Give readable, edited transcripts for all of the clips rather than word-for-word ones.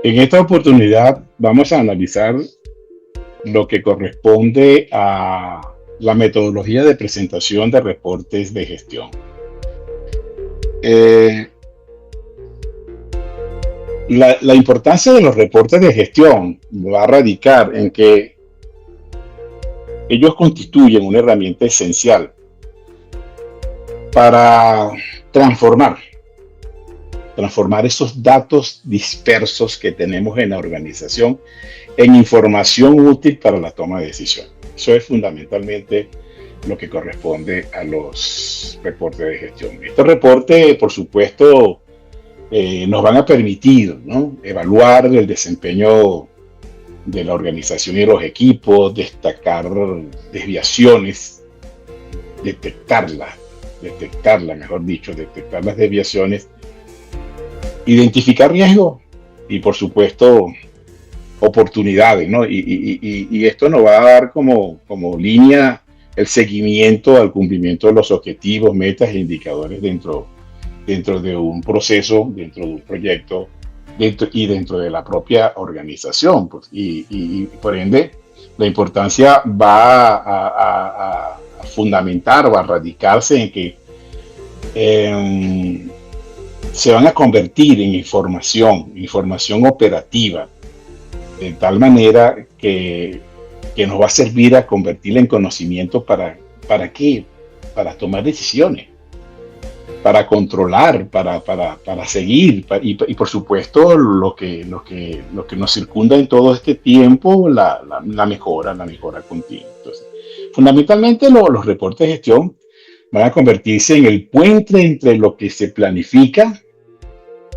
En esta oportunidad vamos a analizar lo que corresponde a la metodología de presentación de reportes de gestión. Eh, la importancia de los reportes de gestión va a radicar en que ellos constituyen una herramienta esencial para transformar, transformar esos datos dispersos que tenemos en la organización en información útil para la toma de decisiones. Eso es fundamentalmente lo que corresponde a los reportes de gestión. Estos reportes, por supuesto, nos van a permitir, ¿no?, evaluar el desempeño de la organización y los equipos, destacar desviaciones, detectarlas, mejor dicho, detectar las desviaciones, identificar riesgos y, por supuesto, oportunidades, ¿no? Y esto nos va a dar como línea el seguimiento al cumplimiento de los objetivos, metas e indicadores dentro de un proceso, dentro de un proyecto dentro de la propia organización. Pues, y por ende, la importancia va a fundamentar o a radicarse en que se van a convertir en información operativa, de tal manera que nos va a servir a convertirla en conocimiento ¿para qué? Para tomar decisiones, para controlar, para seguir, y por supuesto lo que nos circunda en todo este tiempo, la mejora continua. Entonces, fundamentalmente los reportes de gestión van a convertirse en el puente entre lo que se planifica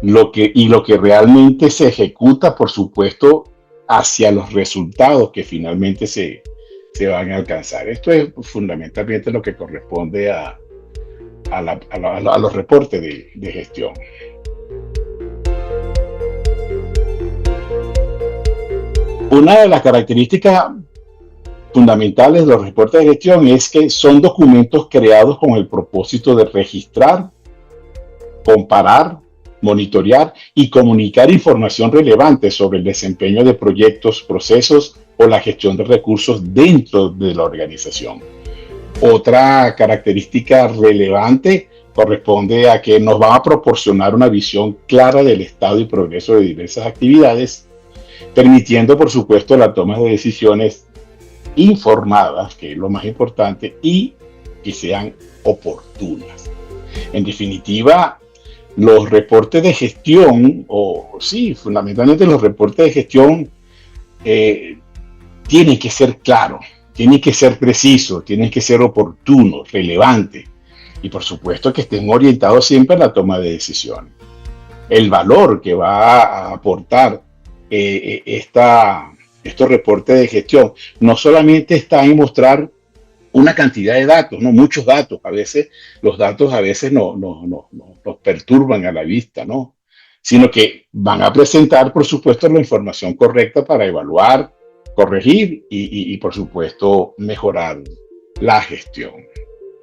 lo que realmente se ejecuta, por supuesto, hacia los resultados que finalmente se van a alcanzar. Esto es fundamentalmente lo que corresponde a los reportes de gestión. Una de las características fundamentales de los reportes de gestión es que son documentos creados con el propósito de registrar, comparar, monitorear y comunicar información relevante sobre el desempeño de proyectos, procesos o la gestión de recursos dentro de la organización. Otra característica relevante corresponde a que nos va a proporcionar una visión clara del estado y progreso de diversas actividades, permitiendo, por supuesto, la toma de decisiones informadas, que es lo más importante, y que sean oportunas. En definitiva, los reportes de gestión, fundamentalmente los reportes de gestión, tienen que ser claros, tienen que ser precisos, tienen que ser oportunos, relevantes, y por supuesto que estén orientados siempre a la toma de decisiones. El valor que va a aportar estos reportes de gestión no solamente está en mostrar una cantidad de datos, no muchos datos. A veces los datos nos perturban a la vista, ¿no? Sino que van a presentar, por supuesto, la información correcta para evaluar, corregir y por supuesto, mejorar la gestión.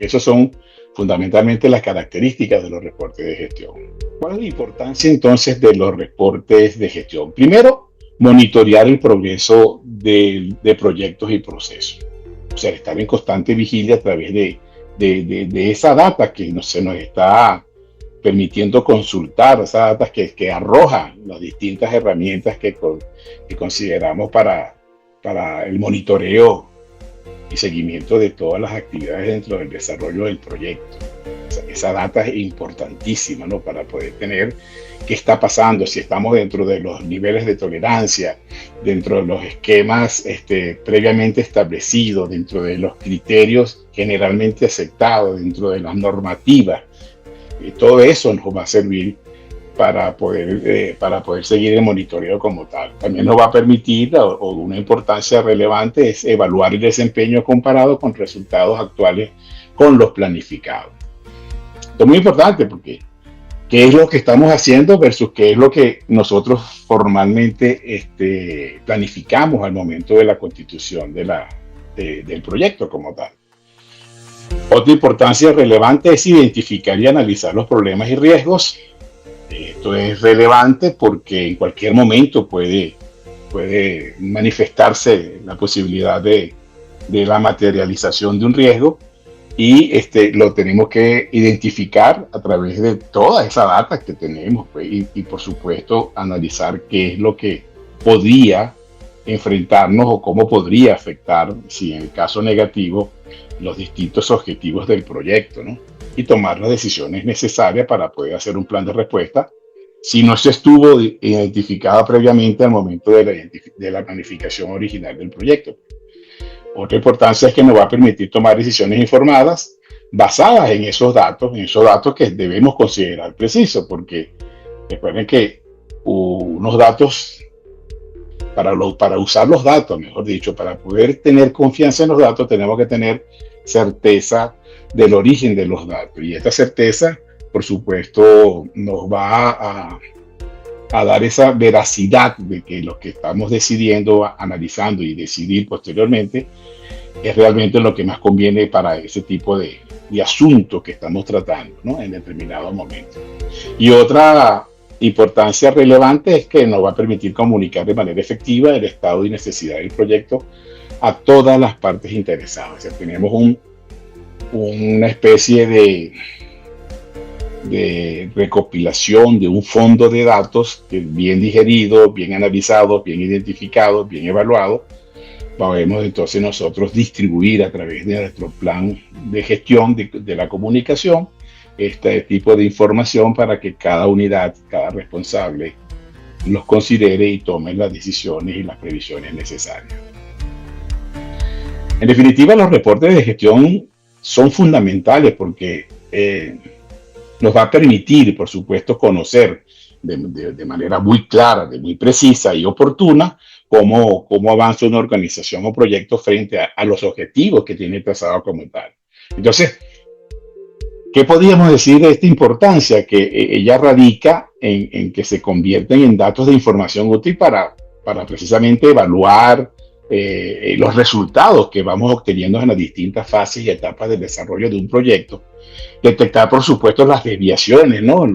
Esas son fundamentalmente las características de los reportes de gestión. ¿Cuál es la importancia entonces de los reportes de gestión? Primero, monitorear el progreso de proyectos y procesos. O sea, estar en constante vigilia a través de esa data que se nos está permitiendo consultar, esa data que arroja las distintas herramientas que consideramos para el monitoreo y seguimiento de todas las actividades dentro del desarrollo del proyecto. Esa data es importantísima, ¿no?, para poder tener qué está pasando, si estamos dentro de los niveles de tolerancia, dentro de los esquemas previamente establecidos, dentro de los criterios generalmente aceptados, dentro de las normativas. Todo eso nos va a servir para poder seguir el monitoreo como tal. También nos va a permitir, o una importancia relevante, es evaluar el desempeño comparado con resultados actuales con los planificados. Esto es muy importante porque qué es lo que estamos haciendo versus qué es lo que nosotros formalmente planificamos al momento de la constitución del proyecto como tal. Otra importancia relevante es identificar y analizar los problemas y riesgos Esto es relevante porque en cualquier momento puede manifestarse la posibilidad de la materialización de un riesgo y lo tenemos que identificar a través de toda esa data que tenemos, pues, y por supuesto analizar qué es lo que podría enfrentarnos o cómo podría afectar, si en el caso negativo, los distintos objetivos del proyecto, ¿no? Y tomar las decisiones necesarias para poder hacer un plan de respuesta si no se estuvo identificado previamente al momento de la planificación original del proyecto. Otra importancia es que nos va a permitir tomar decisiones informadas basadas en esos datos que debemos considerar precisos, porque recuerden que unos datos, para usar los datos, mejor dicho, para poder tener confianza en los datos, tenemos que tener certeza del origen de los datos. Y esta certeza, por supuesto, nos va a dar esa veracidad de que lo que estamos decidiendo, analizando y decidir posteriormente es realmente lo que más conviene para ese tipo de asuntos que estamos tratando, ¿no? En determinado momento. Y otra importancia relevante es que nos va a permitir comunicar de manera efectiva el estado y necesidad del proyecto a todas las partes interesadas. O sea, tenemos una especie de recopilación de un fondo de datos que bien digerido, bien analizado, bien identificado, bien evaluado, podemos entonces nosotros distribuir a través de nuestro plan de gestión de la comunicación este tipo de información para que cada unidad, cada responsable los considere y tome las decisiones y las previsiones necesarias. En definitiva, los reportes de gestión son fundamentales porque nos va a permitir, por supuesto, conocer de manera muy clara, muy precisa y oportuna cómo avanza una organización o proyecto frente a los objetivos que tiene trazado como tal. Entonces, ¿qué podríamos decir de esta importancia? Que ella radica en que se convierten en datos de información útil para precisamente evaluar los resultados que vamos obteniendo en las distintas fases y etapas del desarrollo de un proyecto. Detectar, por supuesto, las desviaciones, ¿no?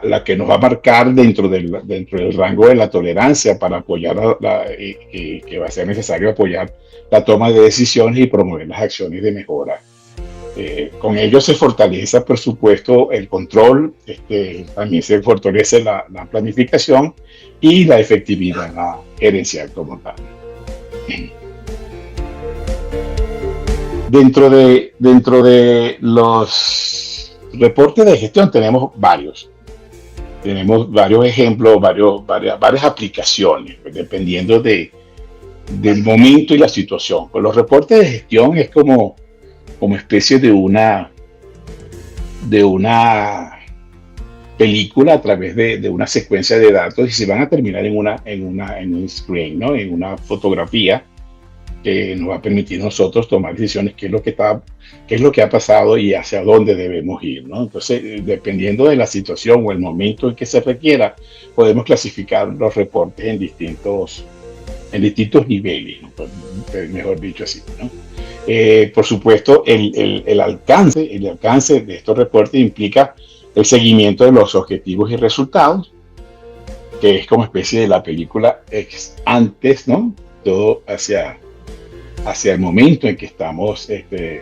La que nos va a marcar dentro del rango de la tolerancia para apoyar, que va a ser necesario apoyar la toma de decisiones y promover las acciones de mejora. Con ello se fortalece, por supuesto, el control, también se fortalece la planificación y la efectividad gerencial como tal. Dentro de los reportes de gestión tenemos varios. Tenemos varios ejemplos, varias aplicaciones, dependiendo del momento y la situación. Pues los reportes de gestión es como especie de una película a través de una secuencia de datos y se van a terminar en un screen, ¿no? En una fotografía que nos va a permitir nosotros tomar decisiones, qué es lo que ha pasado y hacia dónde debemos ir, ¿no? Entonces, dependiendo de la situación o el momento en que se requiera, podemos clasificar los reportes en distintos niveles, ¿no? Mejor dicho así, ¿no? Por supuesto, el alcance de estos reportes implica el seguimiento de los objetivos y resultados, que es como especie de la película ex antes, ¿no? Todo hacia el momento en que estamos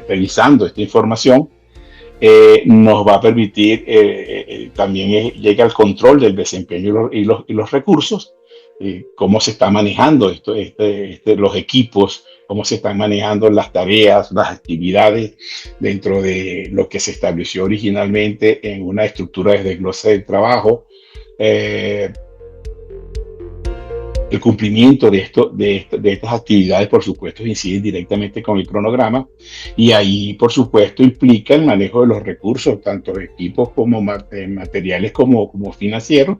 revisando esta información, nos va a permitir también llega al control del desempeño y los recursos, cómo se está manejando los equipos, cómo se están manejando las tareas, las actividades dentro de lo que se estableció originalmente en una estructura de desglose del trabajo. El cumplimiento de estas actividades, por supuesto, incide directamente con el cronograma y ahí, por supuesto, implica el manejo de los recursos, tanto de equipos como materiales como financieros,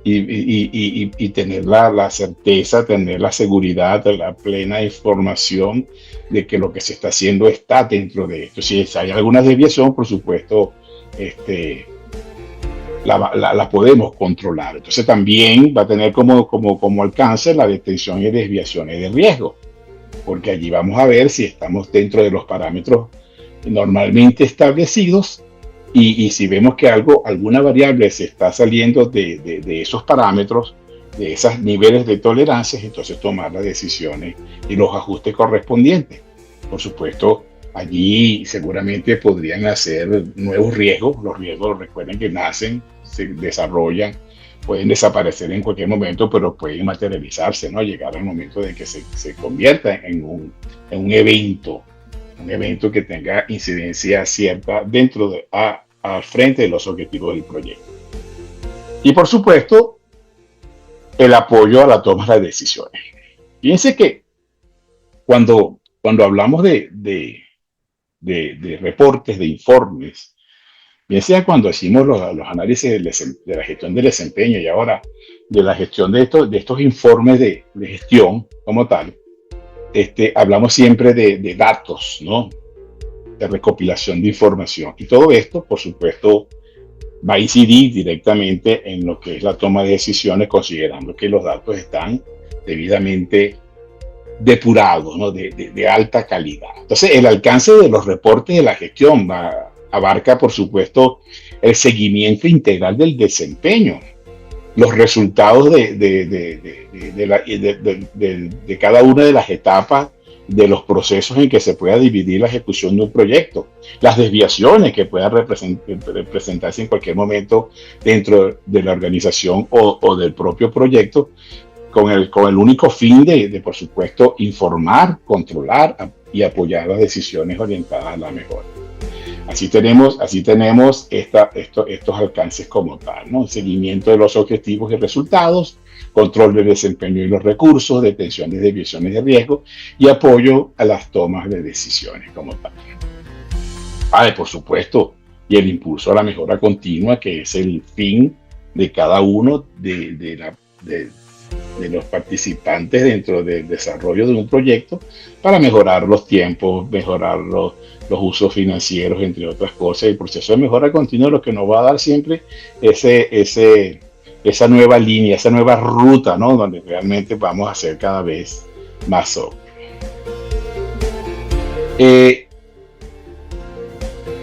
y tener la certeza, tener la seguridad, la plena información de que lo que se está haciendo está dentro de esto. Si hay alguna desviación, por supuesto, la podemos controlar. Entonces también va a tener como alcance la detención y desviaciones de riesgo, porque allí vamos a ver si estamos dentro de los parámetros normalmente establecidos y si vemos que alguna variable se está saliendo de esos parámetros, de esos niveles de tolerancia, entonces tomar las decisiones y los ajustes correspondientes. Por supuesto, allí seguramente podrían nacer nuevos riesgos. Los riesgos, recuerden que nacen, se desarrollan, pueden desaparecer en cualquier momento, pero pueden materializarse, ¿no? Llegar al momento de que se convierta en un evento que tenga incidencia cierta al frente de los objetivos del proyecto. Y por supuesto, el apoyo a la toma de decisiones. Fíjense que cuando hablamos de reportes, de informes, bien sea cuando hicimos los análisis de la gestión del desempeño y ahora de la gestión de estos informes de gestión como tal, hablamos siempre de datos, ¿no? De recopilación de información. Y todo esto, por supuesto, va a incidir directamente en lo que es la toma de decisiones, considerando que los datos están debidamente depurados, ¿no? De alta calidad. Entonces, el alcance de los reportes de la gestión abarca, por supuesto, el seguimiento integral del desempeño, los resultados de cada una de las etapas de los procesos en que se pueda dividir la ejecución de un proyecto, las desviaciones que puedan presentarse en cualquier momento dentro de la organización o del propio proyecto, con el único fin por supuesto, informar, controlar y apoyar las decisiones orientadas a la mejora. Así tenemos estos alcances como tal, ¿no? Seguimiento de los objetivos y resultados, control del desempeño y los recursos, detención de desviaciones de riesgo y apoyo a las tomas de decisiones como tal. Por supuesto, y el impulso a la mejora continua, que es el fin de cada uno de los participantes dentro del desarrollo de un proyecto para mejorar los tiempos, mejorar los usos financieros, entre otras cosas. El proceso de mejora continua lo que nos va a dar siempre esa nueva línea, esa nueva ruta, ¿no? Donde realmente vamos a ser cada vez más óptimos.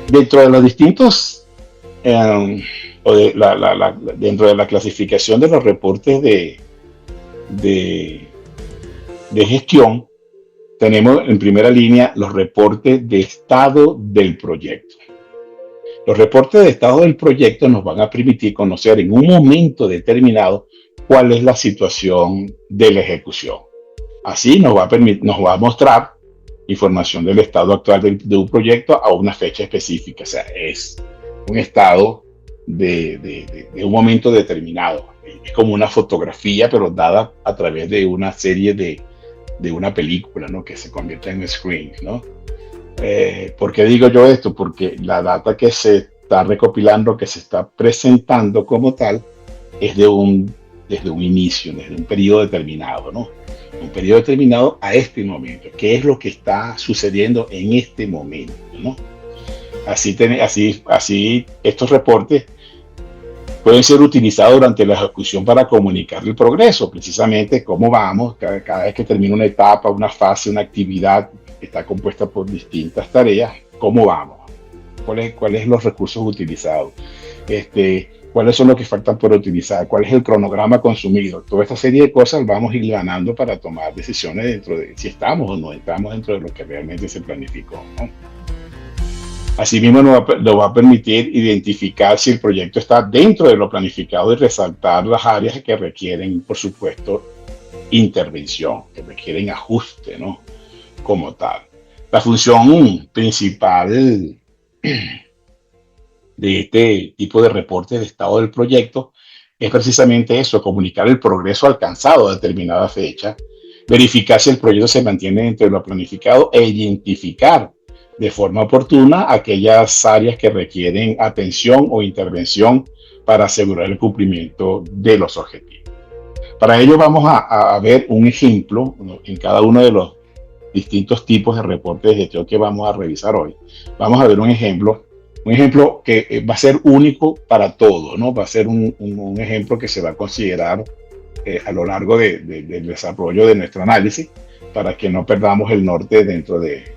Dentro de los distintos, dentro de la clasificación de los reportes de gestión, tenemos en primera línea los reportes de estado del proyecto. Los reportes de estado del proyecto nos van a permitir conocer en un momento determinado cuál es la situación de la ejecución. Así nos va a mostrar información del estado actual de un proyecto a una fecha específica. O sea, es un estado de un momento determinado. Es como una fotografía, pero dada a través de una serie de una película, ¿no? Que se convierte en screen, ¿no? ¿Por qué digo yo esto? Porque la data que se está recopilando, que se está presentando como tal, es desde un inicio, desde un periodo determinado, ¿no? Un periodo determinado a este momento. ¿Qué es lo que está sucediendo en este momento, ¿no? Así estos reportes pueden ser utilizados durante la ejecución para comunicar el progreso, precisamente cómo vamos, cada vez que termina una etapa, una fase, una actividad que está compuesta por distintas tareas, cómo vamos, cuáles son los recursos utilizados, cuáles son los que faltan por utilizar, cuál es el cronograma consumido. Toda esta serie de cosas vamos a ir ganando para tomar decisiones dentro de si estamos o no estamos dentro de lo que realmente se planificó, ¿no? Asimismo, nos va a permitir identificar si el proyecto está dentro de lo planificado y resaltar las áreas que requieren, por supuesto, intervención, que requieren ajuste, ¿no? Como tal. La función principal de este tipo de reportes de estado del proyecto es precisamente eso: comunicar el progreso alcanzado a determinada fecha, verificar si el proyecto se mantiene dentro de lo planificado e identificar de forma oportuna aquellas áreas que requieren atención o intervención para asegurar el cumplimiento de los objetivos. Para ello vamos a ver un ejemplo, ¿no? En cada uno de los distintos tipos de reportes de gestión que vamos a revisar hoy. Vamos a ver un ejemplo que va a ser único para todos, ¿no? Va a ser un ejemplo que se va a considerar a lo largo del desarrollo de nuestro análisis, para que no perdamos el norte dentro de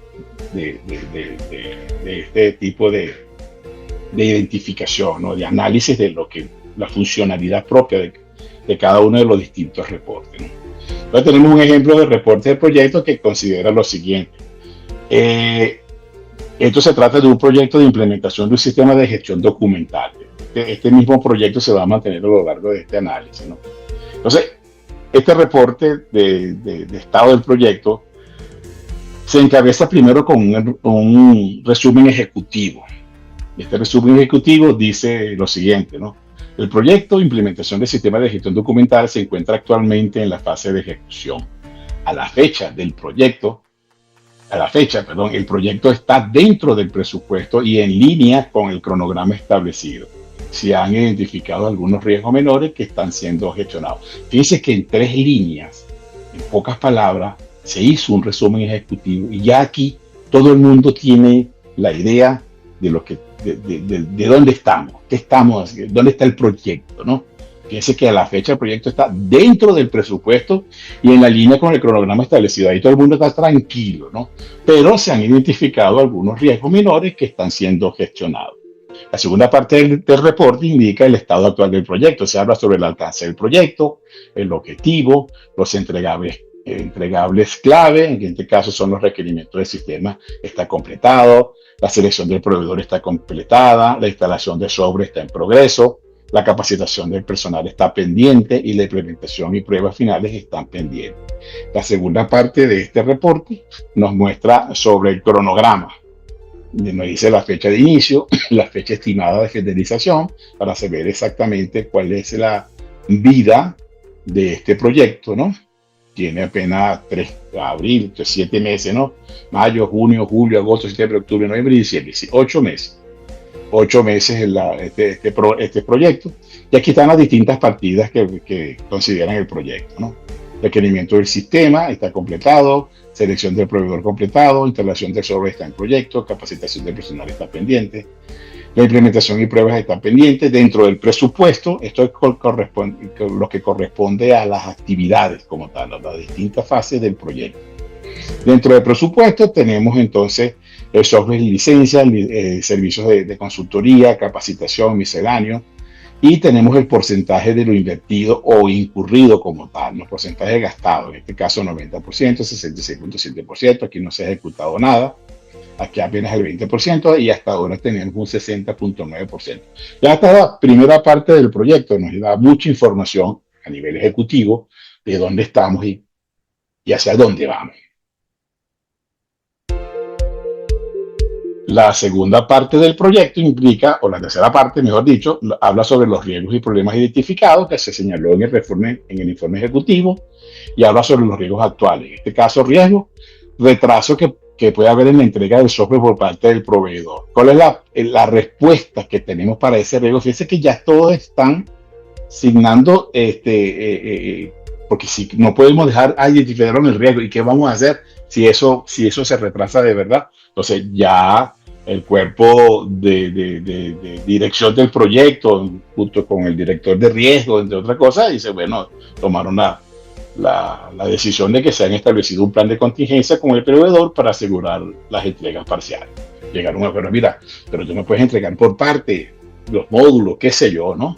este tipo de de identificación, ¿no? De análisis de lo que la funcionalidad propia de cada uno de los distintos reportes, ¿no? Entonces tenemos un ejemplo de reporte de proyecto que considera lo siguiente. Eh, Esto se trata de un proyecto de implementación de un sistema de gestión documental. Este mismo proyecto se va a mantener a lo largo de este análisis, ¿no? Entonces, este reporte de estado del proyecto se encabeza primero con un resumen ejecutivo. Este resumen ejecutivo dice lo siguiente, ¿no? El proyecto de implementación del sistema de gestión documental se encuentra actualmente en la fase de ejecución. A la fecha del proyecto, perdón, el proyecto está dentro del presupuesto y en línea con el cronograma establecido. Se han identificado algunos riesgos menores que están siendo gestionados. Fíjense que en 3 líneas, en pocas palabras, se hizo un resumen ejecutivo y ya aquí todo el mundo tiene la idea de lo que, de dónde estamos, qué estamos, dónde está el proyecto, ¿no? Fíjense que a la fecha el proyecto está dentro del presupuesto y en la línea con el cronograma establecido. Ahí todo el mundo está tranquilo, ¿no? Pero se han identificado algunos riesgos menores que están siendo gestionados. La segunda parte del reporte indica el estado actual del proyecto. Se habla sobre el alcance del proyecto, el objetivo, los entregables clave, en este caso son los requerimientos del sistema, está completado, la selección del proveedor está completada, la instalación de software está en progreso, la capacitación del personal está pendiente y la implementación y pruebas finales están pendientes. La segunda parte de este reporte nos muestra sobre el cronograma. Nos dice la fecha de inicio, la fecha estimada de finalización, para saber exactamente cuál es la vida de este proyecto, ¿no? Tiene apenas 7 meses, ¿no? Mayo, junio, julio, agosto, septiembre, octubre, noviembre y diciembre. 8 meses. 8 meses este proyecto. Y aquí están las distintas partidas que consideran el proyecto, ¿no? Requerimiento del sistema está completado, selección del proveedor completado, instalación del software está en proyecto, capacitación del personal está pendiente, la implementación y pruebas están pendientes. Dentro del presupuesto, esto es lo que corresponde a las actividades como tal, a las distintas fases del proyecto. Dentro del presupuesto tenemos entonces el software y licencias, servicios de consultoría, capacitación, misceláneo, y tenemos el porcentaje de lo invertido o incurrido como tal, los porcentajes gastados, en este caso 90%, 66.7%, aquí no se ha ejecutado nada, aquí apenas el 20% y hasta ahora tenemos un 60.9%. Ya esta la primera parte del proyecto nos da mucha información a nivel ejecutivo de dónde estamos y hacia dónde vamos. La segunda parte del proyecto implica, o la tercera parte, mejor dicho, habla sobre los riesgos y problemas identificados que se señaló en el informe ejecutivo y habla sobre los riesgos actuales. En este caso, riesgo, retraso que puede haber en la entrega del software por parte del proveedor. ¿Cuál es la respuesta que tenemos para ese riesgo? Fíjense que ya todos están signando, porque si no podemos dejar, identificaron el riesgo y qué vamos a hacer si eso se retrasa de verdad. Entonces ya el cuerpo de dirección del proyecto, junto con el director de riesgo, entre otras cosas, dice, bueno, tomaron la decisión de que se han establecido un plan de contingencia con el proveedor para asegurar las entregas parciales. Llegaron a acuerdo, mira, pero tú me puedes entregar por parte los módulos, qué sé yo, ¿no?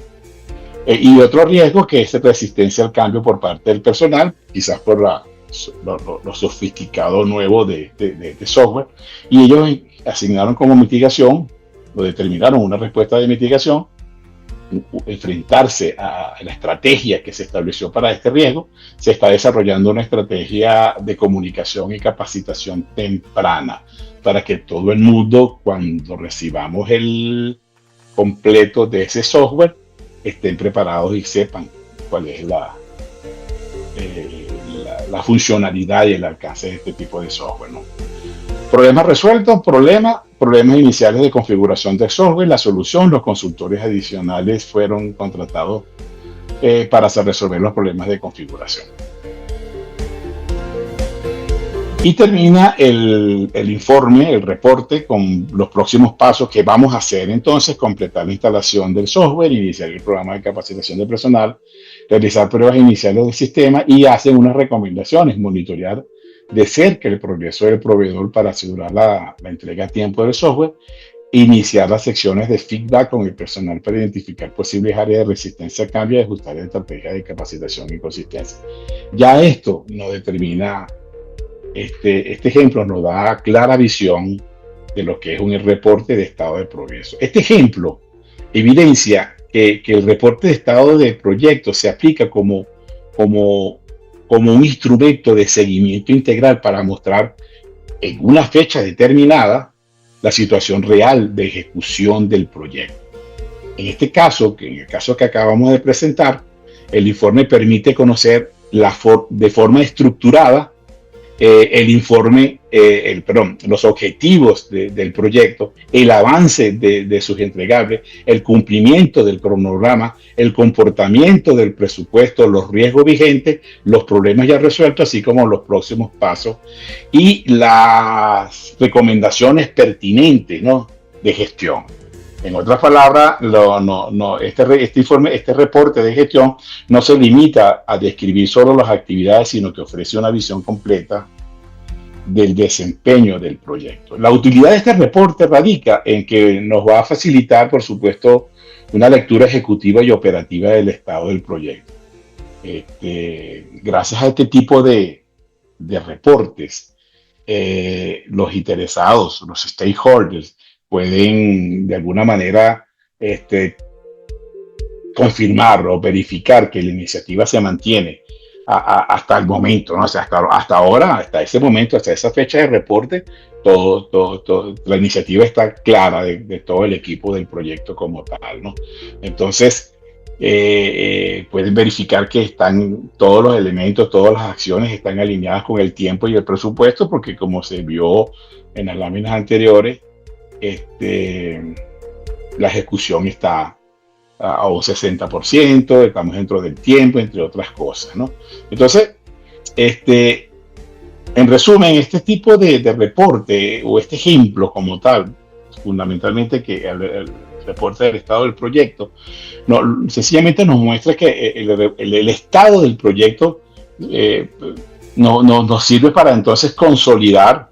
Y otro riesgo que es resistencia al cambio por parte del personal, quizás por lo sofisticado nuevo de software, y ellos asignaron como mitigación, o determinaron una respuesta de mitigación, enfrentarse a la estrategia que se estableció para este riesgo. Se está desarrollando una estrategia de comunicación y capacitación temprana para que todo el mundo, cuando recibamos el completo de ese software, estén preparados y sepan cuál es la funcionalidad y el alcance de este tipo de software, ¿no? Problemas resueltos, problemas iniciales de configuración de software, la solución, los consultores adicionales fueron contratados para resolver los problemas de configuración. Y termina el informe, el reporte, con los próximos pasos que vamos a hacer. Entonces, completar la instalación del software, iniciar el programa de capacitación de personal, realizar pruebas iniciales del sistema y hacen unas recomendaciones, monitorear de cerca el progreso del proveedor para asegurar la entrega a tiempo del software iniciar las secciones de feedback con el personal para identificar posibles áreas de resistencia al cambio y ajustar la estrategia de capacitación y consistencia. Ya esto nos determina, este ejemplo nos da clara visión de lo que es un reporte de estado de progreso. Este ejemplo evidencia que el reporte de estado de proyecto se aplica como, como un instrumento de seguimiento integral para mostrar en una fecha determinada la situación real de ejecución del proyecto. En este caso, en el caso que acabamos de presentar, el informe permite conocer de forma estructurada el informe, los objetivos del proyecto, el avance de sus entregables, el cumplimiento del cronograma, el comportamiento del presupuesto, los riesgos vigentes, los problemas ya resueltos, así como los próximos pasos y las recomendaciones pertinentes, ¿no?, de gestión. En otras palabras, este reporte de gestión no se limita a describir solo las actividades, sino que ofrece una visión completa del desempeño del proyecto. La utilidad de este reporte radica en que nos va a facilitar, por supuesto, una lectura ejecutiva y operativa del estado del proyecto. Gracias a este tipo de reportes, los interesados, los stakeholders, pueden de alguna manera confirmar o verificar que la iniciativa se mantiene hasta el momento, ¿no? O sea, hasta ahora, hasta ese momento, hasta esa fecha de reporte, la iniciativa está clara de todo el equipo del proyecto como tal, ¿no? Entonces, pueden verificar que están todos los elementos, todas las acciones están alineadas con el tiempo y el presupuesto, porque como se vio en las láminas anteriores, la ejecución está a un 60%, estamos dentro del tiempo, entre otras cosas, ¿no? Entonces, en resumen, este tipo de reporte o este ejemplo como tal, fundamentalmente que el reporte del estado del proyecto, sencillamente nos muestra que el estado del proyecto nos sirve para entonces consolidar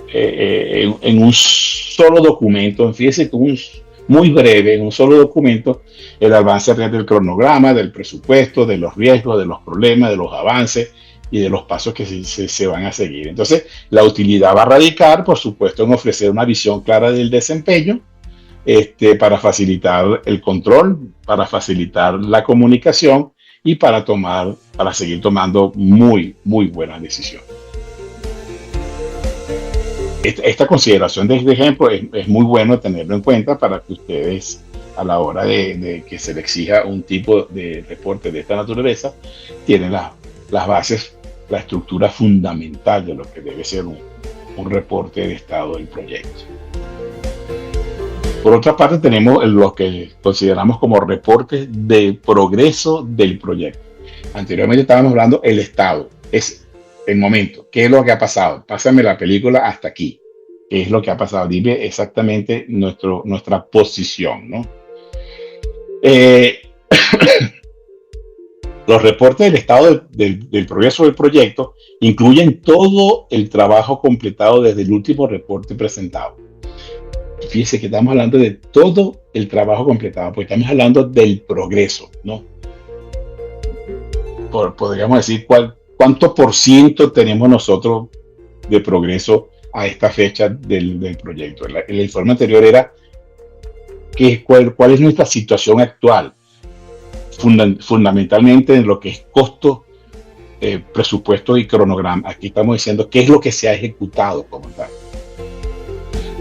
en un solo documento, fíjese que muy breve, en un solo documento, el avance real del cronograma, del presupuesto, de los riesgos, de los problemas, de los avances y de los pasos que se van a seguir. Entonces, la utilidad va a radicar, por supuesto, en ofrecer una visión clara del desempeño, para facilitar el control, para facilitar la comunicación y para seguir tomando muy, muy buenas decisiones. Esta consideración de este ejemplo es muy bueno tenerlo en cuenta para que ustedes, a la hora de que se le exija un tipo de reporte de esta naturaleza, tienen las bases, la estructura fundamental de lo que debe ser un reporte de estado del proyecto. Por otra parte, tenemos lo que consideramos como reportes de progreso del proyecto. Anteriormente estábamos hablando del estado, es el momento, qué es lo que ha pasado, pásame la película hasta aquí, qué es lo que ha pasado, dime exactamente nuestra posición, ¿no? Los reportes del estado del progreso del proyecto incluyen todo el trabajo completado desde el último reporte presentado. Fíjese que estamos hablando de todo el trabajo completado, porque estamos hablando del progreso, ¿no? Podríamos decir cuánto por ciento tenemos nosotros de progreso a esta fecha del proyecto. El informe anterior era cuál es nuestra situación actual, fundamentalmente en lo que es costo, presupuesto y cronograma. Aquí estamos diciendo qué es lo que se ha ejecutado como tal.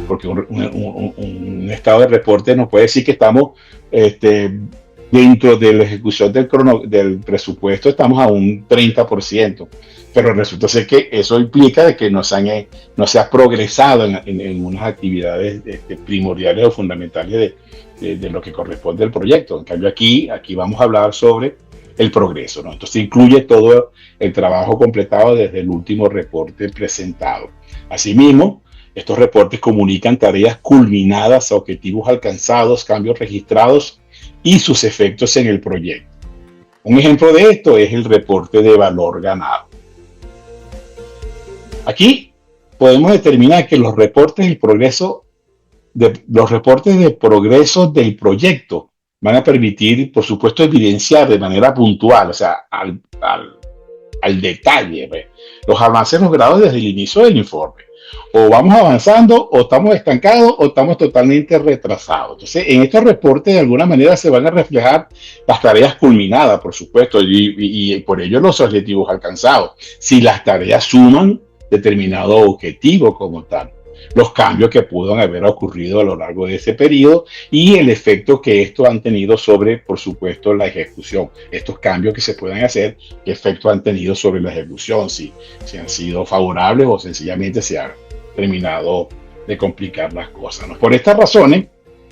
Porque un estado de reporte nos puede decir que estamos dentro de la ejecución del presupuesto, estamos a un 30%, pero resulta ser que eso implica de que no se ha progresado en unas actividades primordiales o fundamentales de lo que corresponde al proyecto. En cambio aquí vamos a hablar sobre el progreso, ¿no? Entonces incluye todo el trabajo completado desde el último reporte presentado. Asimismo, estos reportes comunican tareas culminadas, objetivos alcanzados, cambios registrados y sus efectos en el proyecto. Un ejemplo de esto es el reporte de valor ganado. Aquí podemos determinar que los reportes del progreso los reportes de progreso del proyecto van a permitir, por supuesto, evidenciar de manera puntual, o sea, al detalle, ¿ve? Los avances logrados desde el inicio del informe. O vamos avanzando, o estamos estancados, o estamos totalmente retrasados. Entonces, en estos reportes, de alguna manera, se van a reflejar las tareas culminadas, por supuesto, y por ello los objetivos alcanzados. Si las tareas suman determinado objetivo como tal, los cambios que puedan haber ocurrido a lo largo de ese periodo y el efecto que estos han tenido sobre, por supuesto, la ejecución. Estos cambios que se pueden hacer, qué efecto han tenido sobre la ejecución, si han sido favorables o sencillamente se ha terminado de complicar las cosas, ¿no? Por estas razones,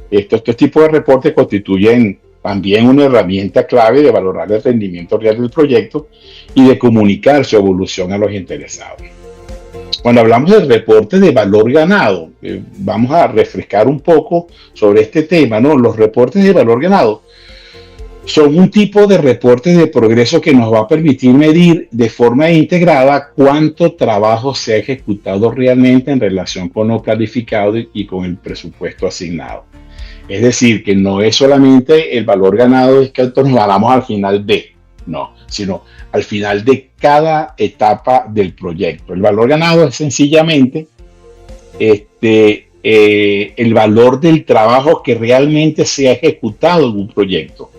estos tipos de reportes constituyen también una herramienta clave de valorar el rendimiento real del proyecto y de comunicar su evolución a los interesados. Cuando hablamos del reporte de valor ganado, vamos a refrescar un poco sobre este tema, ¿no? Los reportes de valor ganado son un tipo de reporte de progreso que nos va a permitir medir de forma integrada cuánto trabajo se ha ejecutado realmente en relación con lo planificado y con el presupuesto asignado. Es decir, que no es solamente el valor ganado, es que nos ganamos al final de, no, sino al final de cada etapa del proyecto. El valor ganado es sencillamente el valor del trabajo que realmente se ha ejecutado en un proyecto.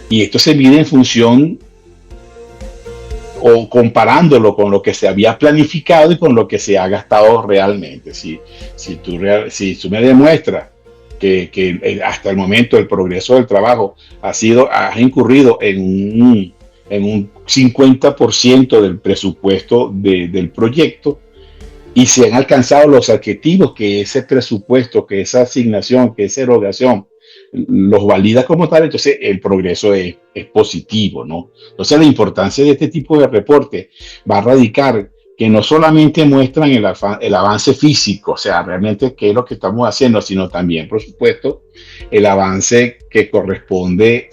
Y esto se mide en función o comparándolo con lo que se había planificado y con lo que se ha gastado realmente. Si tú me demuestras que hasta el momento el progreso del trabajo has incurrido en un 50% del presupuesto del proyecto y se han alcanzado los objetivos que ese presupuesto, que esa asignación, que esa erogación los valida como tal, entonces el progreso es positivo, ¿no? Entonces la importancia de este tipo de reporte va a radicar que no solamente muestran el avance físico, o sea, realmente qué es lo que estamos haciendo, sino también, por supuesto, el avance que corresponde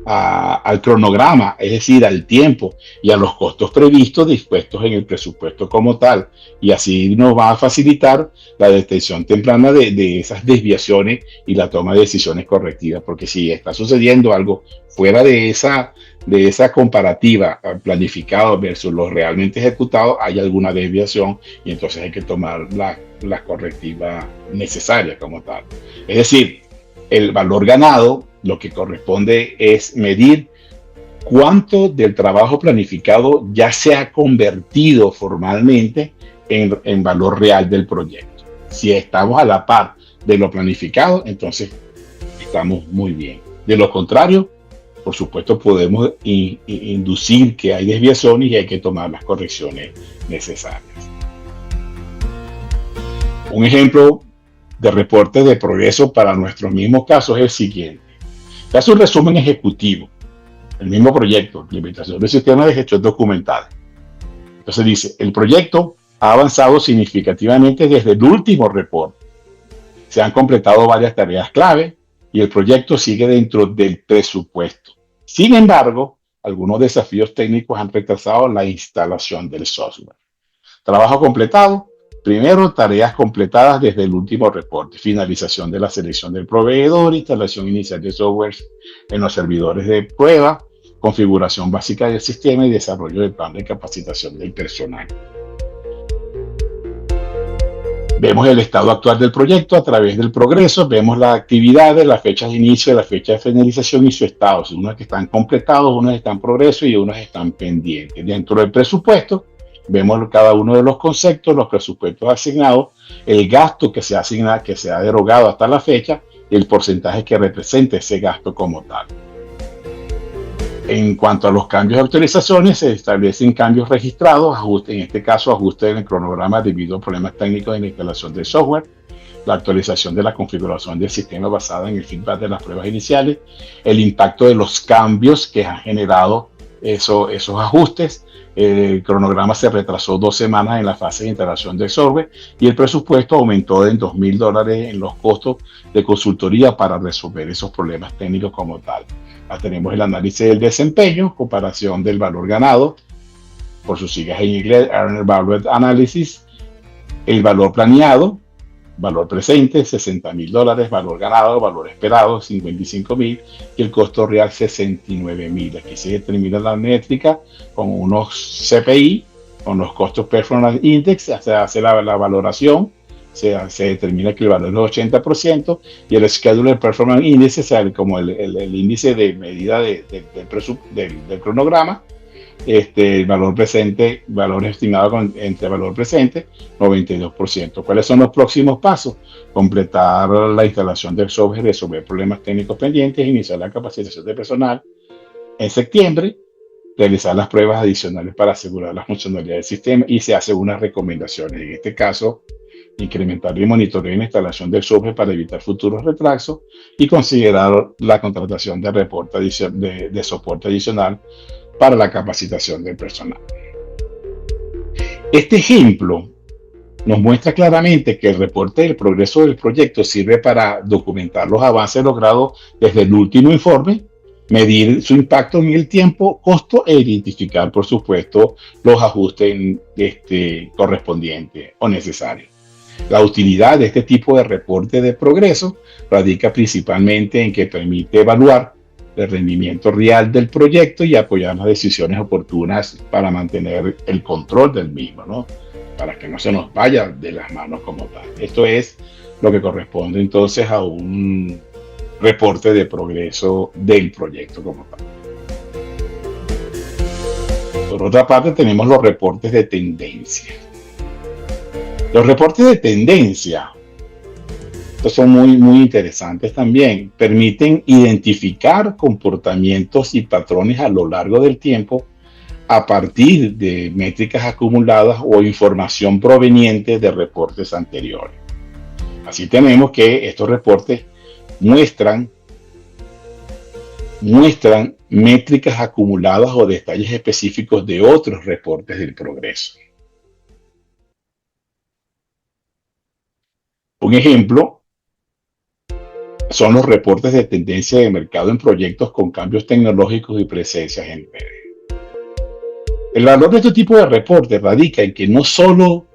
al cronograma, es decir, al tiempo y a los costos previstos dispuestos en el presupuesto como tal. Y así nos va a facilitar la detección temprana de esas desviaciones y la toma de decisiones correctivas, porque si está sucediendo algo fuera de esa comparativa planificado versus lo realmente ejecutado, hay alguna desviación y entonces hay que tomar la correctiva necesaria como tal. Es decir, el valor ganado lo que corresponde es medir cuánto del trabajo planificado ya se ha convertido formalmente en valor real del proyecto. Si estamos a la par de lo planificado, entonces estamos muy bien. De lo contrario, por supuesto, podemos inducir que hay desviaciones y hay que tomar las correcciones necesarias. Un ejemplo de reporte de progreso para nuestros mismos casos es el siguiente. Se hace un resumen ejecutivo, el mismo proyecto, implementación del sistema de gestión documental. Entonces dice, el proyecto ha avanzado significativamente desde el último reporte. Se han completado varias tareas clave y el proyecto sigue dentro del presupuesto. Sin embargo, algunos desafíos técnicos han retrasado la instalación del software. Trabajo completado. Primero, tareas completadas desde el último reporte, finalización de la selección del proveedor, instalación inicial de software en los servidores de prueba, configuración básica del sistema y desarrollo del plan de capacitación del personal. Vemos el estado actual del proyecto a través del progreso, vemos las actividades, las fechas de inicio, la fecha de finalización y su estado. Unos que están completados, unos están en progreso y unos están pendientes. Dentro del presupuesto, vemos cada uno de los conceptos, los presupuestos asignados, el gasto que se ha asignado, que se ha derogado hasta la fecha, y el porcentaje que representa ese gasto como tal. En cuanto a los cambios de actualizaciones, se establecen cambios registrados, en este caso ajuste en el cronograma debido a problemas técnicos en la instalación del software, la actualización de la configuración del sistema basada en el feedback de las pruebas iniciales, el impacto de los cambios que han generado esos ajustes. El cronograma se retrasó 2 semanas en la fase de instalación del software y el presupuesto aumentó en $2,000 en los costos de consultoría para resolver esos problemas técnicos como tal. Tenemos el análisis del desempeño, comparación del valor ganado, por sus siglas en inglés, Earned Value Analysis, el valor planeado, valor presente, $60.000, valor ganado, valor esperado, 55.000, y el costo real, 69.000. Aquí se determina la métrica con unos CPI, con los costos Performance Index, se hace la valoración, se determina que el valor es el 80%, y el Schedule Performance Index es como el índice de medida del cronograma. El valor presente, valor estimado entre valor presente, 92%. ¿Cuáles son los próximos pasos? Completar la instalación del software, resolver problemas técnicos pendientes, iniciar la capacitación de personal en septiembre, realizar las pruebas adicionales para asegurar la funcionalidad del sistema, y se hacen unas recomendaciones. En este caso, incrementar el monitoreo y la instalación del software para evitar futuros retrasos, y considerar la contratación de soporte adicional para la capacitación del personal. Este ejemplo nos muestra claramente que el reporte del progreso del proyecto sirve para documentar los avances logrados desde el último informe, medir su impacto en el tiempo, costo, e identificar, por supuesto, los ajustes correspondientes o necesarios. La utilidad de este tipo de reporte de progreso radica principalmente en que permite evaluar el rendimiento real del proyecto y apoyar las decisiones oportunas para mantener el control del mismo, ¿no? Para que no se nos vaya de las manos como tal. Esto es lo que corresponde entonces a un reporte de progreso del proyecto como tal. Por otra parte, tenemos los reportes de tendencia. Los reportes de tendencia, estos son muy interesantes también. Permiten identificar comportamientos y patrones a lo largo del tiempo a partir de métricas acumuladas o información proveniente de reportes anteriores. Así tenemos que estos reportes muestran métricas acumuladas o detalles específicos de otros reportes del progreso. Un ejemplo son los reportes de tendencia de mercado en proyectos con cambios tecnológicos y presencias en redes. El valor de este tipo de reportes radica en que no solo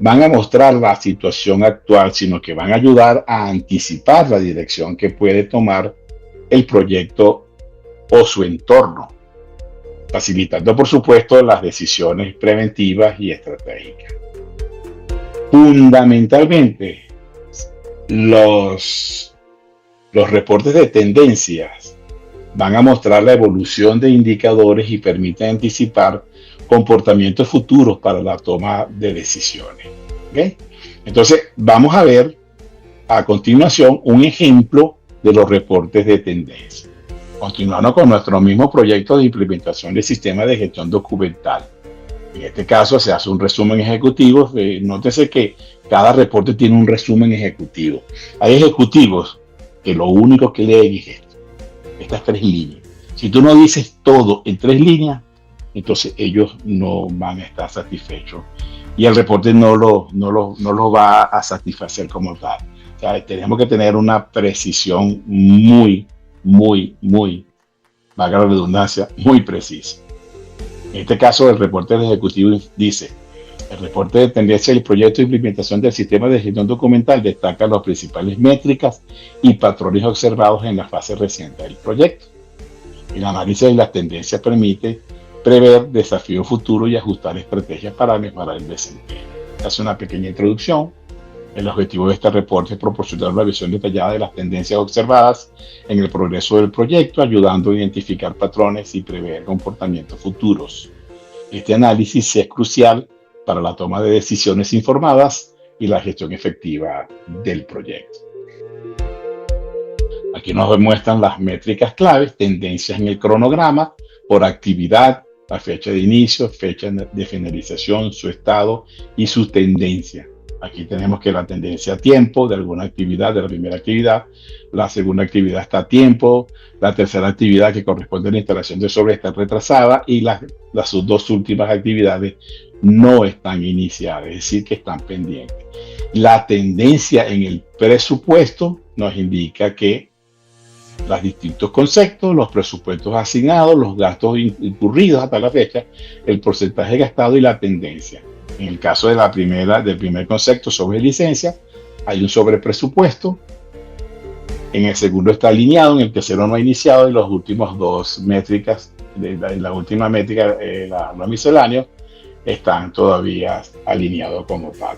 van a mostrar la situación actual, sino que van a ayudar a anticipar la dirección que puede tomar el proyecto o su entorno, facilitando, por supuesto, las decisiones preventivas y estratégicas. Fundamentalmente, los reportes de tendencias van a mostrar la evolución de indicadores y permiten anticipar comportamientos futuros para la toma de decisiones. ¿Okay? Entonces, vamos a ver a continuación un ejemplo de los reportes de tendencia. Continuando con nuestro mismo proyecto de implementación del sistema de gestión documental. En este caso se hace un resumen ejecutivo. Nótese que cada reporte tiene un resumen ejecutivo. Hay ejecutivos que lo único que leen es esto, estas 3 líneas. Si tú no dices todo en 3 líneas, entonces ellos no van a estar satisfechos y el reporte no lo va a satisfacer como tal. O sea, tenemos que tener una precisión muy, valga la redundancia, muy precisa. En este caso, el reporte del ejecutivo dice: el reporte de tendencia del proyecto de implementación del sistema de gestión documental destaca las principales métricas y patrones observados en la fase reciente del proyecto. El análisis de las tendencias permite prever desafíos futuros y ajustar estrategias para mejorar el desempeño. Hace una pequeña introducción. El objetivo de este reporte es proporcionar una visión detallada de las tendencias observadas en el progreso del proyecto, ayudando a identificar patrones y prever comportamientos futuros. Este análisis es crucial para la toma de decisiones informadas y la gestión efectiva del proyecto. Aquí nos demuestran las métricas claves, tendencias en el cronograma, por actividad, la fecha de inicio, fecha de finalización, su estado y su tendencia. Aquí tenemos que la tendencia a tiempo de alguna actividad, de la primera actividad, la segunda actividad está a tiempo, la tercera actividad que corresponde a la instalación de software está retrasada y las 2 últimas actividades no están iniciadas, es decir, que están pendientes. La tendencia en el presupuesto nos indica que los distintos conceptos, los presupuestos asignados, los gastos incurridos hasta la fecha, el porcentaje gastado y la tendencia. En el caso de del primer concepto sobre licencia, hay un sobrepresupuesto. En el segundo está alineado, en el tercero no ha iniciado y los últimos dos métricas, la última métrica, los misceláneos, están todavía alineados como tal.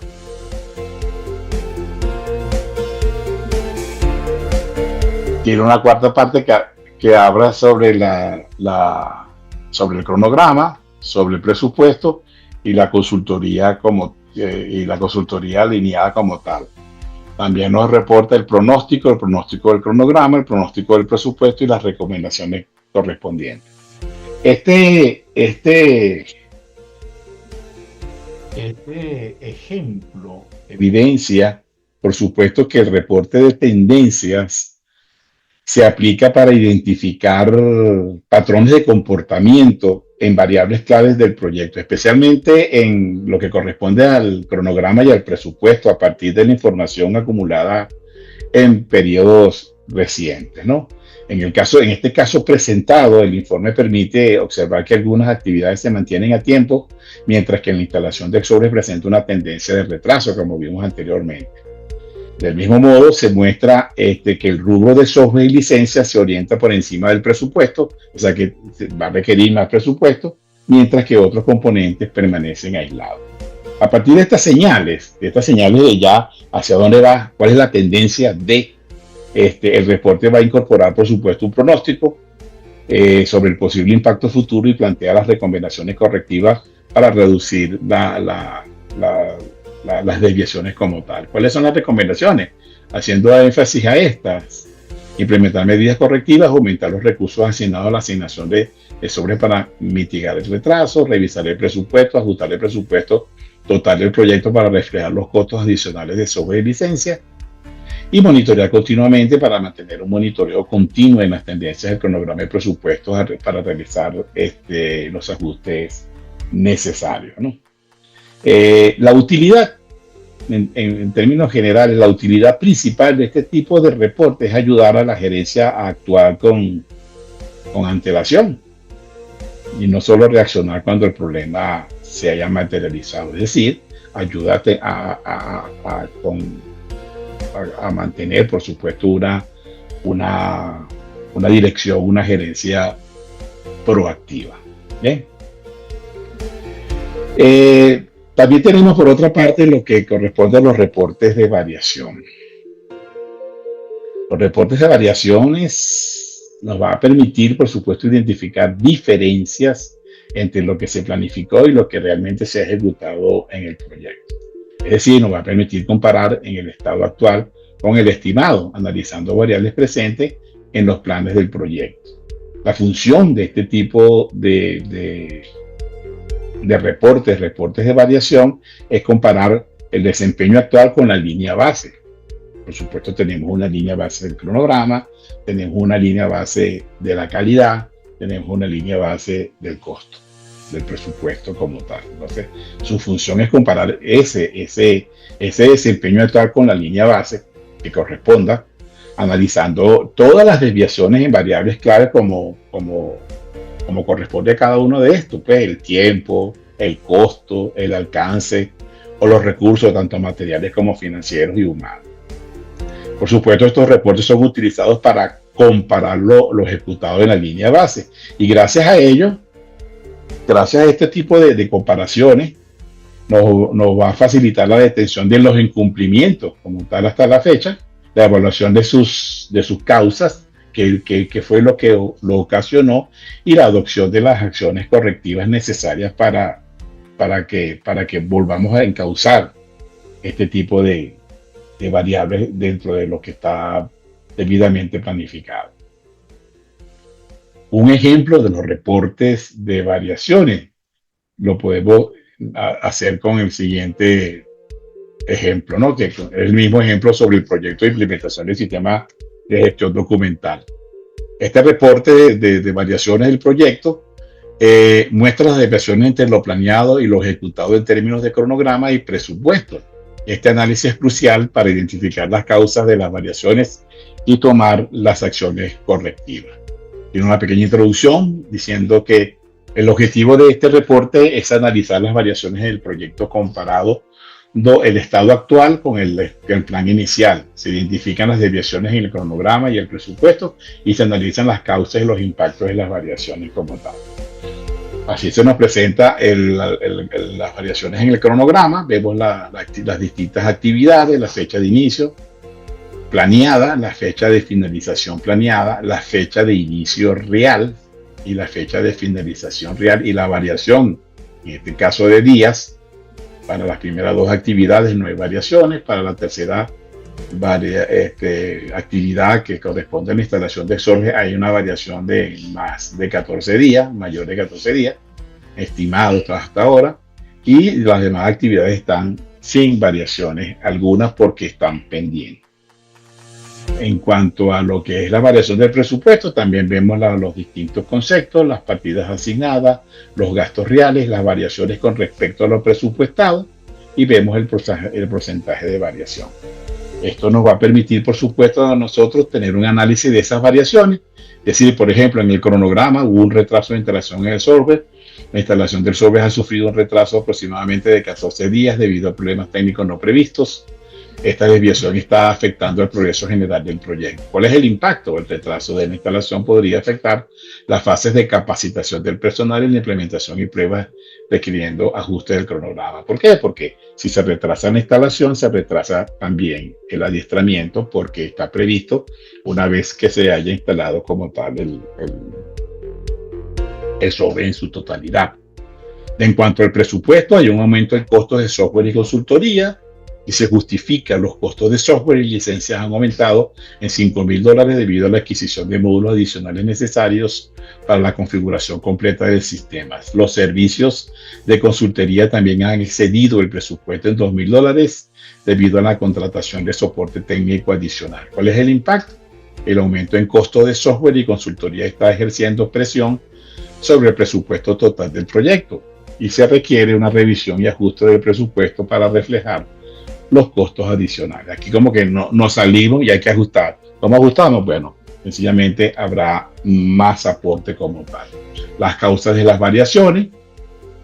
Tiene una cuarta parte que habla sobre sobre el cronograma, sobre el presupuesto y la consultoría alineada como tal. También nos reporta el pronóstico del cronograma, el pronóstico del presupuesto y las recomendaciones correspondientes. Este ejemplo evidencia, por supuesto, que el reporte de tendencias se aplica para identificar patrones de comportamiento en variables claves del proyecto, especialmente en lo que corresponde al cronograma y al presupuesto a partir de la información acumulada en periodos recientes, ¿no? En este caso presentado, el informe permite observar que algunas actividades se mantienen a tiempo, mientras que en la instalación de Exobres presenta una tendencia de retraso, como vimos anteriormente. Del mismo modo, se muestra que el rubro de software y licencias se orienta por encima del presupuesto, o sea que va a requerir más presupuesto, mientras que otros componentes permanecen aislados. A partir de estas señales de ya hacia dónde va, cuál es la tendencia el reporte va a incorporar, por supuesto, un pronóstico sobre el posible impacto futuro y plantea las recomendaciones correctivas para reducir las desviaciones como tal. ¿Cuáles son las recomendaciones? Haciendo énfasis a estas: implementar medidas correctivas, aumentar los recursos asignados a la asignación de sobres para mitigar el retraso, revisar el presupuesto, ajustar el presupuesto total del proyecto para reflejar los costos adicionales de software y licencia, y monitorear continuamente para mantener un monitoreo continuo en las tendencias del cronograma de presupuestos para realizar los ajustes necesarios, ¿no? La utilidad, en términos generales, la utilidad principal de este tipo de reportes es ayudar a la gerencia a actuar con antelación y no solo reaccionar cuando el problema se haya materializado. Es decir, ayúdate a mantener, por supuesto, una dirección, una gerencia proactiva. ¿Bien? También tenemos, por otra parte, lo que corresponde a los reportes de variación. Los reportes de variaciones nos va a permitir, por supuesto, identificar diferencias entre lo que se planificó y lo que realmente se ha ejecutado en el proyecto. Es decir, nos va a permitir comparar en el estado actual con el estimado, analizando variables presentes en los planes del proyecto. La función de este tipo de reportes de variación es comparar el desempeño actual con la línea base. Por supuesto, tenemos una línea base del cronograma, tenemos una línea base de la calidad, tenemos una línea base del costo, del presupuesto como tal. Entonces, su función es comparar ese desempeño actual con la línea base que corresponda, analizando todas las desviaciones en variables claves como corresponde a cada uno de estos, pues el tiempo, el costo, el alcance o los recursos, tanto materiales como financieros y humanos. Por supuesto, estos reportes son utilizados para comparar lo ejecutado en la línea base, y gracias a ello, gracias a este tipo de comparaciones, nos va a facilitar la detección de los incumplimientos como tal hasta la fecha, la evaluación de sus causas, que fue lo que lo ocasionó, y la adopción de las acciones correctivas necesarias para que volvamos a encauzar este tipo de variables dentro de lo que está debidamente planificado. Un ejemplo de los reportes de variaciones lo podemos hacer con el siguiente ejemplo, ¿no? Que es el mismo ejemplo sobre el proyecto de implementación del sistema de gestión documental. Este reporte de variaciones del proyecto muestra las desviaciones entre lo planeado y lo ejecutado en términos de cronograma y presupuesto. Este análisis es crucial para identificar las causas de las variaciones y tomar las acciones correctivas. Tiene una pequeña introducción diciendo que el objetivo de este reporte es analizar las variaciones del proyecto comparado el estado actual con el plan inicial. Se identifican las desviaciones en el cronograma y el presupuesto y se analizan las causas y los impactos de las variaciones como tal. Así se nos presenta las variaciones en el cronograma. Vemos las distintas actividades, la fecha de inicio planeada, la fecha de finalización planeada, la fecha de inicio real y la fecha de finalización real, y la variación, en este caso de días. Para las primeras dos actividades no hay variaciones. Para la tercera actividad, que corresponde a la instalación de Exorge, hay una variación de más de 14 días, mayor de 14 días, estimados hasta ahora, y las demás actividades están sin variaciones, algunas porque están pendientes. En cuanto a lo que es la variación del presupuesto, también vemos los distintos conceptos, las partidas asignadas, los gastos reales, las variaciones con respecto a lo presupuestado, y vemos el porcentaje de variación. Esto nos va a permitir, por supuesto, a nosotros tener un análisis de esas variaciones. Es decir, por ejemplo, en el cronograma hubo un retraso de instalación en el software. La instalación del software ha sufrido un retraso aproximadamente de 14 días debido a problemas técnicos no previstos. Esta desviación está afectando el progreso general del proyecto. ¿Cuál es el impacto? El retraso de la instalación podría afectar las fases de capacitación del personal en la implementación y pruebas, requiriendo ajustes del cronograma. ¿Por qué? Porque si se retrasa la instalación, se retrasa también el adiestramiento, porque está previsto una vez que se haya instalado como tal el software en su totalidad. En cuanto al presupuesto, hay un aumento en costos de software y consultoría, y se justifica. Los costos de software y licencias han aumentado en $5,000 debido a la adquisición de módulos adicionales necesarios para la configuración completa del sistema. Los servicios de consultoría también han excedido el presupuesto en $2,000 debido a la contratación de soporte técnico adicional. ¿Cuál es el impacto? El aumento en costo de software y consultoría está ejerciendo presión sobre el presupuesto total del proyecto, y se requiere una revisión y ajuste del presupuesto para reflejar los costos adicionales. Aquí como que no salimos y hay que ajustar. ¿Cómo ajustamos? Bueno, sencillamente habrá más aporte como tal. Las causas de las variaciones,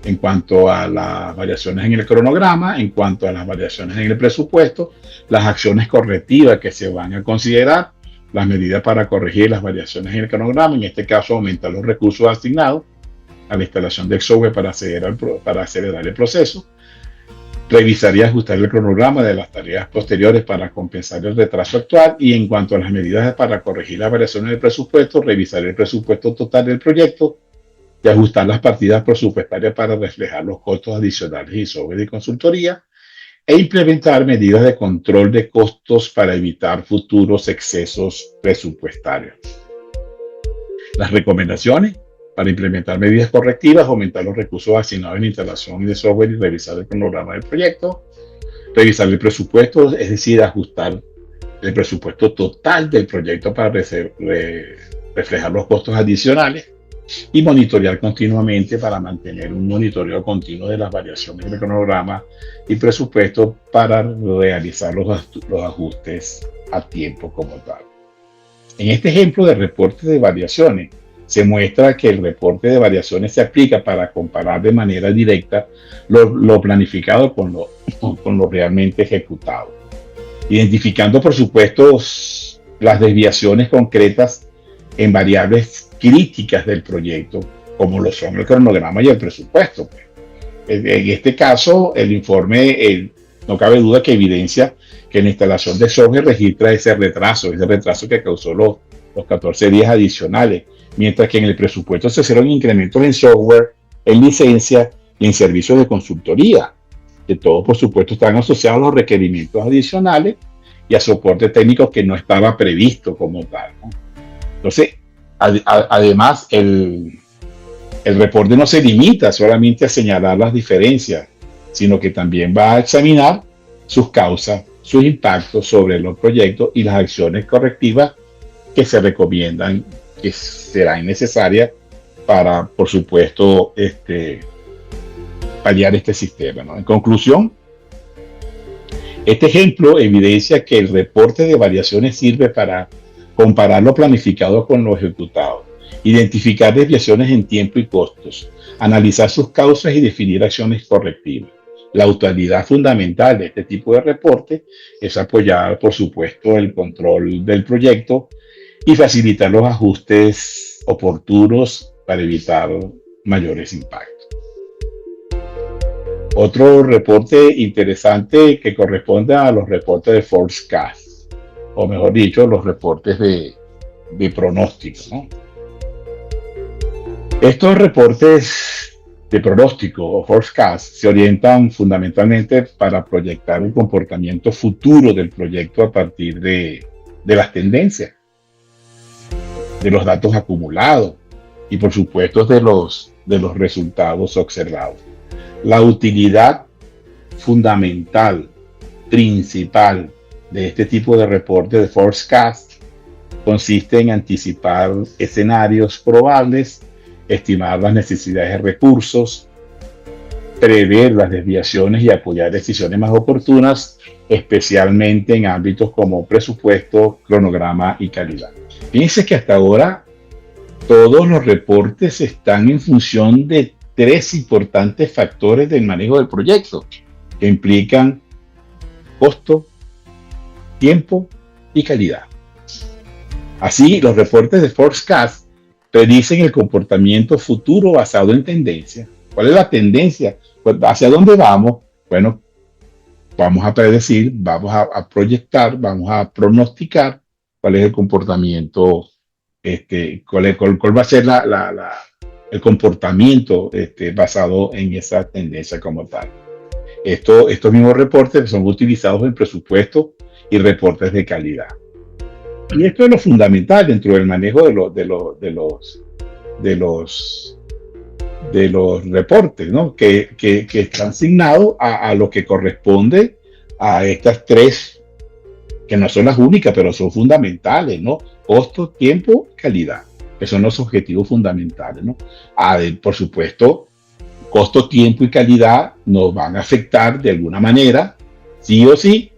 en cuanto a las variaciones en el cronograma, en cuanto a las variaciones en el presupuesto, las acciones correctivas que se van a considerar, las medidas para corregir las variaciones en el cronograma, en este caso aumentar los recursos asignados a la instalación del software para acelerar el proceso, revisar y ajustar el cronograma de las tareas posteriores para compensar el retraso actual, y en cuanto a las medidas para corregir las variaciones del presupuesto, revisar el presupuesto total del proyecto y ajustar las partidas presupuestarias para reflejar los costos adicionales y software de consultoría, e implementar medidas de control de costos para evitar futuros excesos presupuestarios. Las recomendaciones: para implementar medidas correctivas, aumentar los recursos asignados en la instalación de software y revisar el cronograma del proyecto, revisar el presupuesto, es decir, ajustar el presupuesto total del proyecto para reflejar los costos adicionales, y monitorear continuamente para mantener un monitoreo continuo de las variaciones del cronograma y presupuesto para realizar los ajustes a tiempo como tal. En este ejemplo de reporte de variaciones, se muestra que el reporte de variaciones se aplica para comparar de manera directa lo planificado con lo realmente ejecutado, identificando, por supuesto, las desviaciones concretas en variables críticas del proyecto, como lo son el cronograma y el presupuesto. En este caso, el informe no cabe duda que evidencia que la instalación de software registra ese retraso que causó los 14 días adicionales, mientras que en el presupuesto se hicieron incrementos en software, en licencia y en servicios de consultoría, que todos, por supuesto, están asociados a los requerimientos adicionales y a soporte técnico que no estaba previsto como tal, ¿no? Entonces, además, el reporte no se limita solamente a señalar las diferencias, sino que también va a examinar sus causas, sus impactos sobre los proyectos y las acciones correctivas que se recomiendan, que serán necesarias para, por supuesto, paliar este sistema, ¿no? En conclusión, este ejemplo evidencia que el reporte de variaciones sirve para comparar lo planificado con lo ejecutado, identificar desviaciones en tiempo y costos, analizar sus causas y definir acciones correctivas. La utilidad fundamental de este tipo de reporte es apoyar, por supuesto, el control del proyecto y facilitar los ajustes oportunos para evitar mayores impactos. Otro reporte interesante que corresponde a los reportes de forecast, o mejor dicho, los reportes de pronóstico, ¿no? Estos reportes de pronóstico o forecast se orientan fundamentalmente para proyectar el comportamiento futuro del proyecto a partir de las tendencias, de los datos acumulados y por supuesto de los resultados observados. La utilidad fundamental, principal de este tipo de reporte de forecast consiste en anticipar escenarios probables, estimar las necesidades de recursos, prever las desviaciones y apoyar decisiones más oportunas, especialmente en ámbitos como presupuesto, cronograma y calidad. Fíjense que hasta ahora todos los reportes están en función de tres importantes factores del manejo del proyecto, que implican costo, tiempo y calidad. Así, los reportes de forecast predicen el comportamiento futuro basado en tendencia. ¿Cuál es la tendencia? ¿Hacia dónde vamos? Bueno, vamos a predecir, vamos a proyectar, vamos a pronosticar cuál es el comportamiento, cuál va a ser el comportamiento basado en esa tendencia como tal. Estos mismos reportes son utilizados en presupuesto y reportes de calidad. Y esto es lo fundamental dentro del manejo de los reportes, ¿no? que están asignados a lo que corresponde a estas tres, que no son las únicas, pero son fundamentales, ¿no? Costo, tiempo, calidad, que son los objetivos fundamentales, ¿no? Por supuesto, costo, tiempo y calidad nos van a afectar de alguna manera, sí o sí,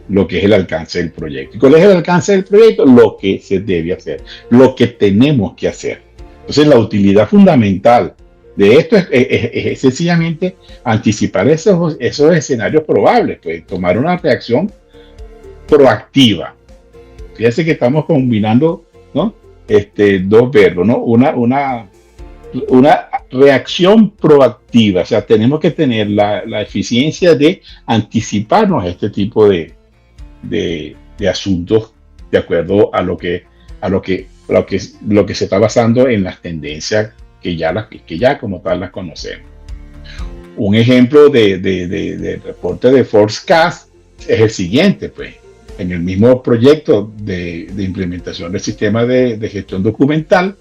lo que es el alcance del proyecto. ¿Y cuál es el alcance del proyecto? Lo que se debe hacer, lo que tenemos que hacer. Entonces, la utilidad fundamental de esto es sencillamente anticipar esos escenarios probables, pues tomar una reacción proactiva. Fíjense que estamos combinando, ¿no? Dos verbos, ¿no? Una reacción proactiva, o sea, tenemos que tener la eficiencia de anticiparnos a este tipo de asuntos de acuerdo a lo que se está basando en las tendencias que ya como tal las conocemos. Un ejemplo de reporte de forecast es el siguiente, pues. En el mismo proyecto de implementación del sistema de gestión documental,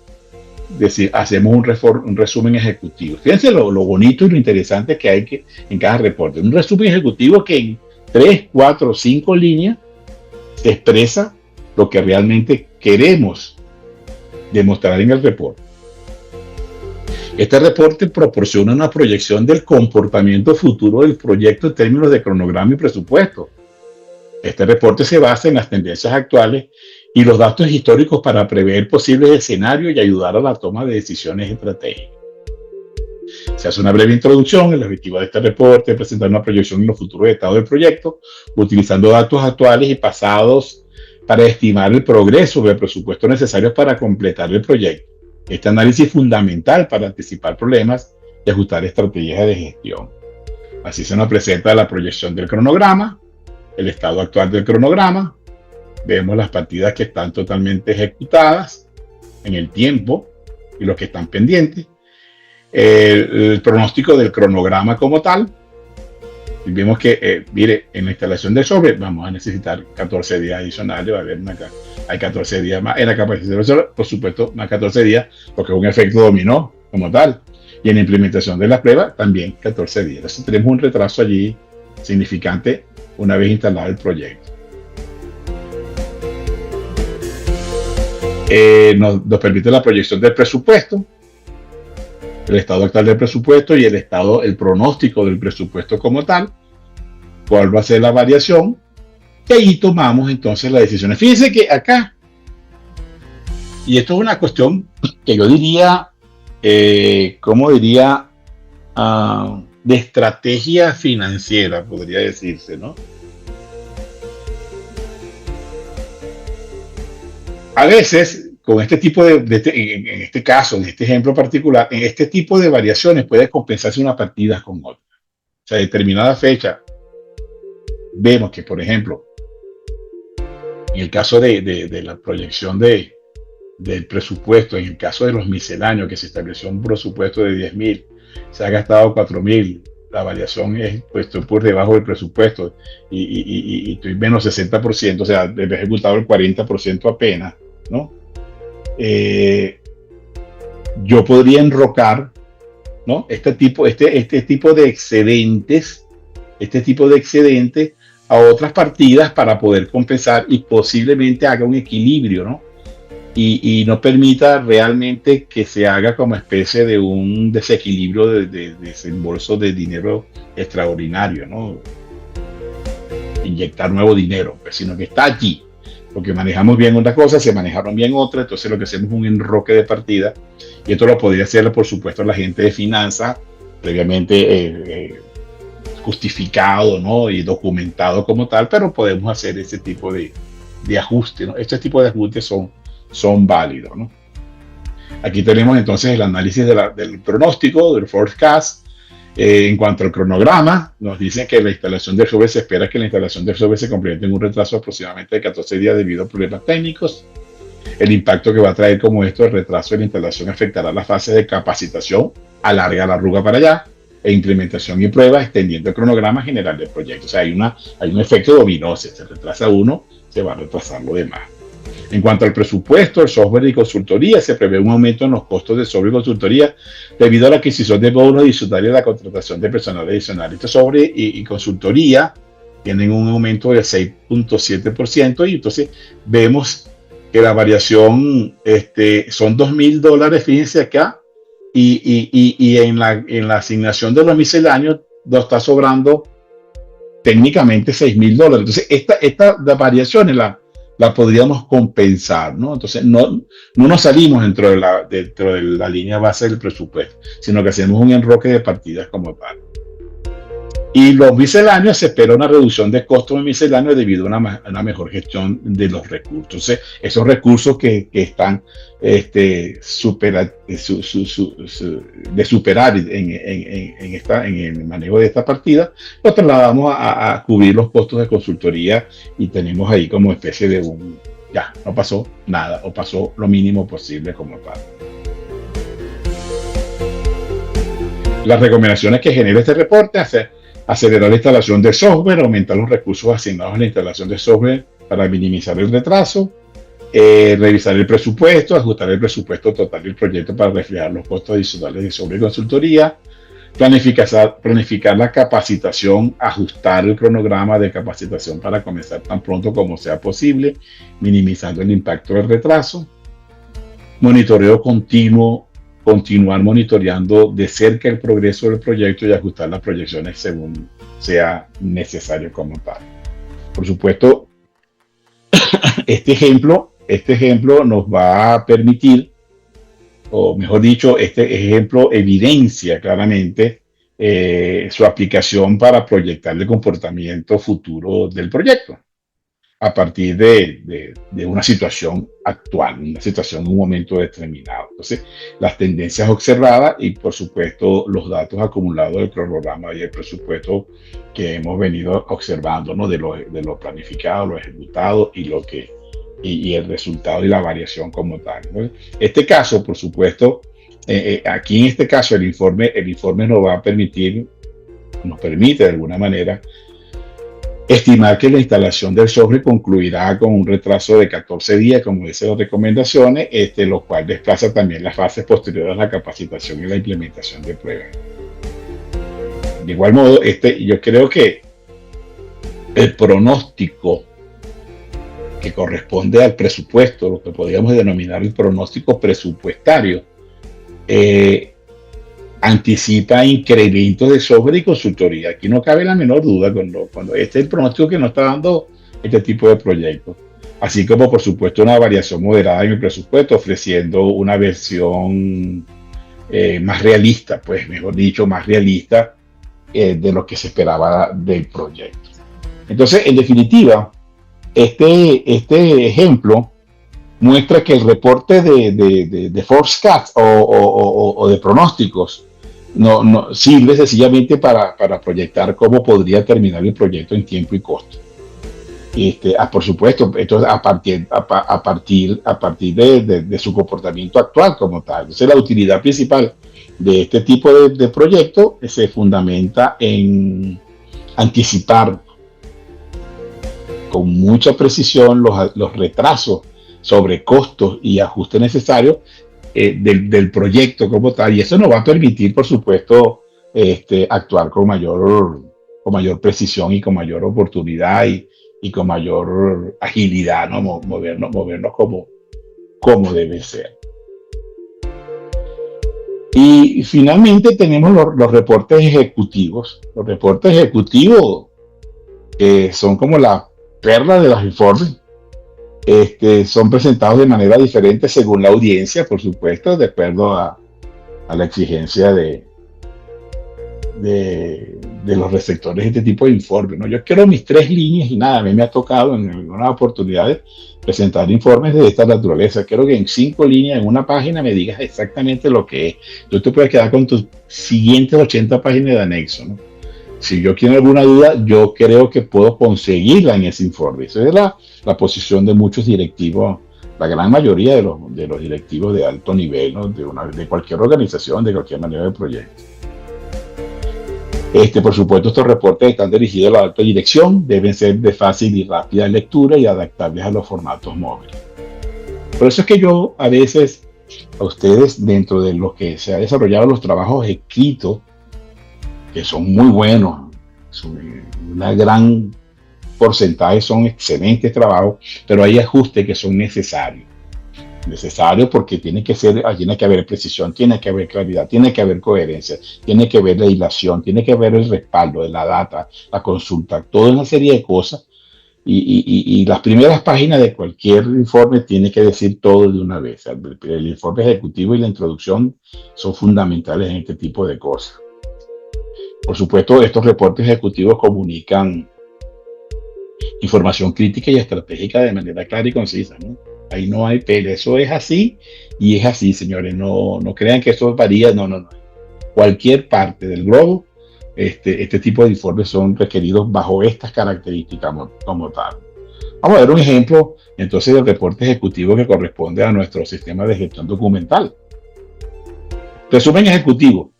hacemos un resumen ejecutivo. Fíjense lo bonito y lo interesante que hay en cada reporte. Un resumen ejecutivo que en 3, 4, 5 líneas se expresa lo que realmente queremos demostrar en el reporte. Este reporte proporciona una proyección del comportamiento futuro del proyecto en términos de cronograma y presupuesto. Este reporte se basa en las tendencias actuales y los datos históricos para prever posibles escenarios y ayudar a la toma de decisiones estratégicas. Se hace una breve introducción. El objetivo de este reporte es presentar una proyección en los futuros estados del proyecto, utilizando datos actuales y pasados para estimar el progreso del presupuesto necesario para completar el proyecto. Este análisis es fundamental para anticipar problemas y ajustar estrategias de gestión. Así se nos presenta la proyección del cronograma, el estado actual del cronograma, vemos las partidas que están totalmente ejecutadas en el tiempo y los que están pendientes, el pronóstico del cronograma como tal, y vemos que, mire, en la instalación del software vamos a necesitar 14 días adicionales, va a haber hay 14 días más en la capacitación, por supuesto, más 14 días, porque es un efecto dominó como tal, y en la implementación de la prueba también 14 días. Entonces tenemos un retraso allí significante una vez instalado el proyecto. Nos permite la proyección del presupuesto, el estado actual del presupuesto y el pronóstico del presupuesto como tal, cuál va a ser la variación, y ahí tomamos entonces las decisiones. Fíjense que acá, y esto es una cuestión que yo diría, ¿cómo diría? de estrategia financiera, podría decirse, ¿no? A veces, con este tipo en este caso, en este ejemplo particular, en este tipo de variaciones puede compensarse una partida con otra. O sea, a determinada fecha, vemos que, por ejemplo, en el caso de la proyección del presupuesto, en el caso de los misceláneos, que se estableció un presupuesto de 10.000, se ha gastado 4.000, la variación es pues, estoy por debajo del presupuesto y estoy menos 60%, o sea, he ejecutado el 40% apenas, ¿no? Eh, yo podría enrocar, ¿no? Este tipo de excedentes, este tipo de excedentes a otras partidas para poder compensar y posiblemente haga un equilibrio, ¿no? Y no permita realmente que se haga como especie de un desequilibrio de desembolso de dinero extraordinario, ¿no? Inyectar nuevo dinero, pues, sino que está allí, porque manejamos bien una cosa, se manejaron bien otra, entonces lo que hacemos es un enroque de partida, y esto lo podría hacer, por supuesto, la gente de finanzas, previamente justificado, ¿no? Y documentado como tal, pero podemos hacer ese tipo de ajuste, ¿no? Este tipo de ajustes son válidos, ¿no? Aquí tenemos entonces el análisis del pronóstico, del forecast. En cuanto al cronograma, nos dicen que la instalación del software se espera que la instalación del software se complete en un retraso aproximadamente de 14 días debido a problemas técnicos. El impacto que va a traer como esto el retraso de la instalación afectará la fase de capacitación, alarga la arruga para allá, e implementación y prueba, extendiendo el cronograma general del proyecto. O sea, hay un efecto dominó. Si se retrasa uno, se va a retrasar lo demás. En cuanto al presupuesto, el software y consultoría, se prevé un aumento en los costos de software y consultoría debido a la adquisición de bonos adicionales y la contratación de personal adicional. Este software y consultoría tienen un aumento del 6.7% y entonces vemos que la variación son $2.000, fíjense acá, y en la asignación de los misceláneos nos está sobrando técnicamente $6.000. Entonces, esta variación la podríamos compensar, ¿no? Entonces, no nos salimos dentro de la línea base del presupuesto, sino que hacemos un enroque de partidas como tal. Y los misceláneos, se espera una reducción de costos misceláneos debido a una mejor gestión de los recursos. Entonces, esos recursos que están de superar en el manejo de esta partida, los trasladamos a cubrir los costos de consultoría y tenemos ahí como especie de ya, no pasó nada o pasó lo mínimo posible como tal. Las recomendaciones que genera este reporte: acelerar la instalación de software, aumentar los recursos asignados a la instalación de software para minimizar el retraso, revisar el presupuesto, ajustar el presupuesto total del proyecto para reflejar los costos adicionales de software y consultoría, planificar la capacitación, ajustar el cronograma de capacitación para comenzar tan pronto como sea posible, minimizando el impacto del retraso, monitoreo continuo, continuar monitoreando de cerca el progreso del proyecto y ajustar las proyecciones según sea necesario como tal. Por supuesto, este ejemplo nos va a permitir, o mejor dicho, este ejemplo evidencia claramente su aplicación para proyectar el comportamiento futuro del proyecto a partir de una situación actual, una situación en un momento determinado. Entonces, las tendencias observadas y, por supuesto, los datos acumulados del cronograma y el presupuesto que hemos venido observando, ¿no? de lo planificado, lo ejecutado y el resultado y la variación como tal, ¿no? Este caso, por supuesto, aquí en este caso el informe nos permite de alguna manera estimar que la instalación del software concluirá con un retraso de 14 días, como dicen las recomendaciones, lo cual desplaza también las fases posteriores a la capacitación y la implementación de pruebas. De igual modo, yo creo que el pronóstico que corresponde al presupuesto, lo que podríamos denominar el pronóstico presupuestario, anticipa incrementos de software y consultoría. Aquí no cabe la menor duda cuando este es el pronóstico que nos está dando este tipo de proyectos. Así como, por supuesto, una variación moderada en el presupuesto, ofreciendo una versión más realista, pues mejor dicho, más realista de lo que se esperaba del proyecto. Entonces, en definitiva, este ejemplo muestra que el reporte de forecast o de pronósticos no sirve sencillamente para proyectar cómo podría terminar el proyecto en tiempo y costo. Por supuesto, esto es a partir de su comportamiento actual como tal. Entonces, la utilidad principal de este tipo de proyecto se fundamenta en anticipar con mucha precisión los retrasos sobre costos y ajustes necesarios del proyecto como tal, y eso nos va a permitir, por supuesto, actuar con mayor precisión y con mayor oportunidad y con mayor agilidad, ¿no? Movernos como debe ser. Y finalmente tenemos los reportes ejecutivos. Los reportes ejecutivos son como la perla de los informes. Son presentados de manera diferente según la audiencia, por supuesto, de acuerdo a la exigencia de los receptores de este tipo de informes, ¿no? Yo quiero mis 3 líneas y nada, a mí me ha tocado en algunas oportunidades presentar informes de esta naturaleza. Quiero que en 5 líneas, en una página, me digas exactamente lo que es. Tú te puedes quedar con tus siguientes 80 páginas de anexo, ¿no? Si yo quiero alguna duda, yo creo que puedo conseguirla en ese informe. Esa es la posición de muchos directivos, la gran mayoría de los directivos de alto nivel, ¿no? de cualquier organización, de cualquier manera de proyecto. Por supuesto, estos reportes están dirigidos a la alta dirección, deben ser de fácil y rápida lectura y adaptables a los formatos móviles. Por eso es que yo a veces, a ustedes, dentro de lo que se ha desarrollado los trabajos escritos, que son muy buenos, una gran porcentaje son excelentes trabajos, pero hay ajustes que son necesarios porque tiene que haber precisión, tiene que haber claridad, tiene que haber coherencia, tiene que haber legislación, tiene que haber el respaldo de la data, la consulta, toda una serie de cosas. Y las primeras páginas de cualquier informe tiene que decir todo de una vez. El informe ejecutivo y la introducción son fundamentales en este tipo de cosas. Por supuesto, estos reportes ejecutivos comunican información crítica y estratégica de manera clara y concisa, ¿no? Ahí no hay pele, eso es así y es así, señores. No crean que eso varía, no. Cualquier parte del globo, este tipo de informes son requeridos bajo estas características como tal. Vamos a ver un ejemplo, entonces, del reporte ejecutivo que corresponde a nuestro sistema de gestión documental. Resumen ejecutivo.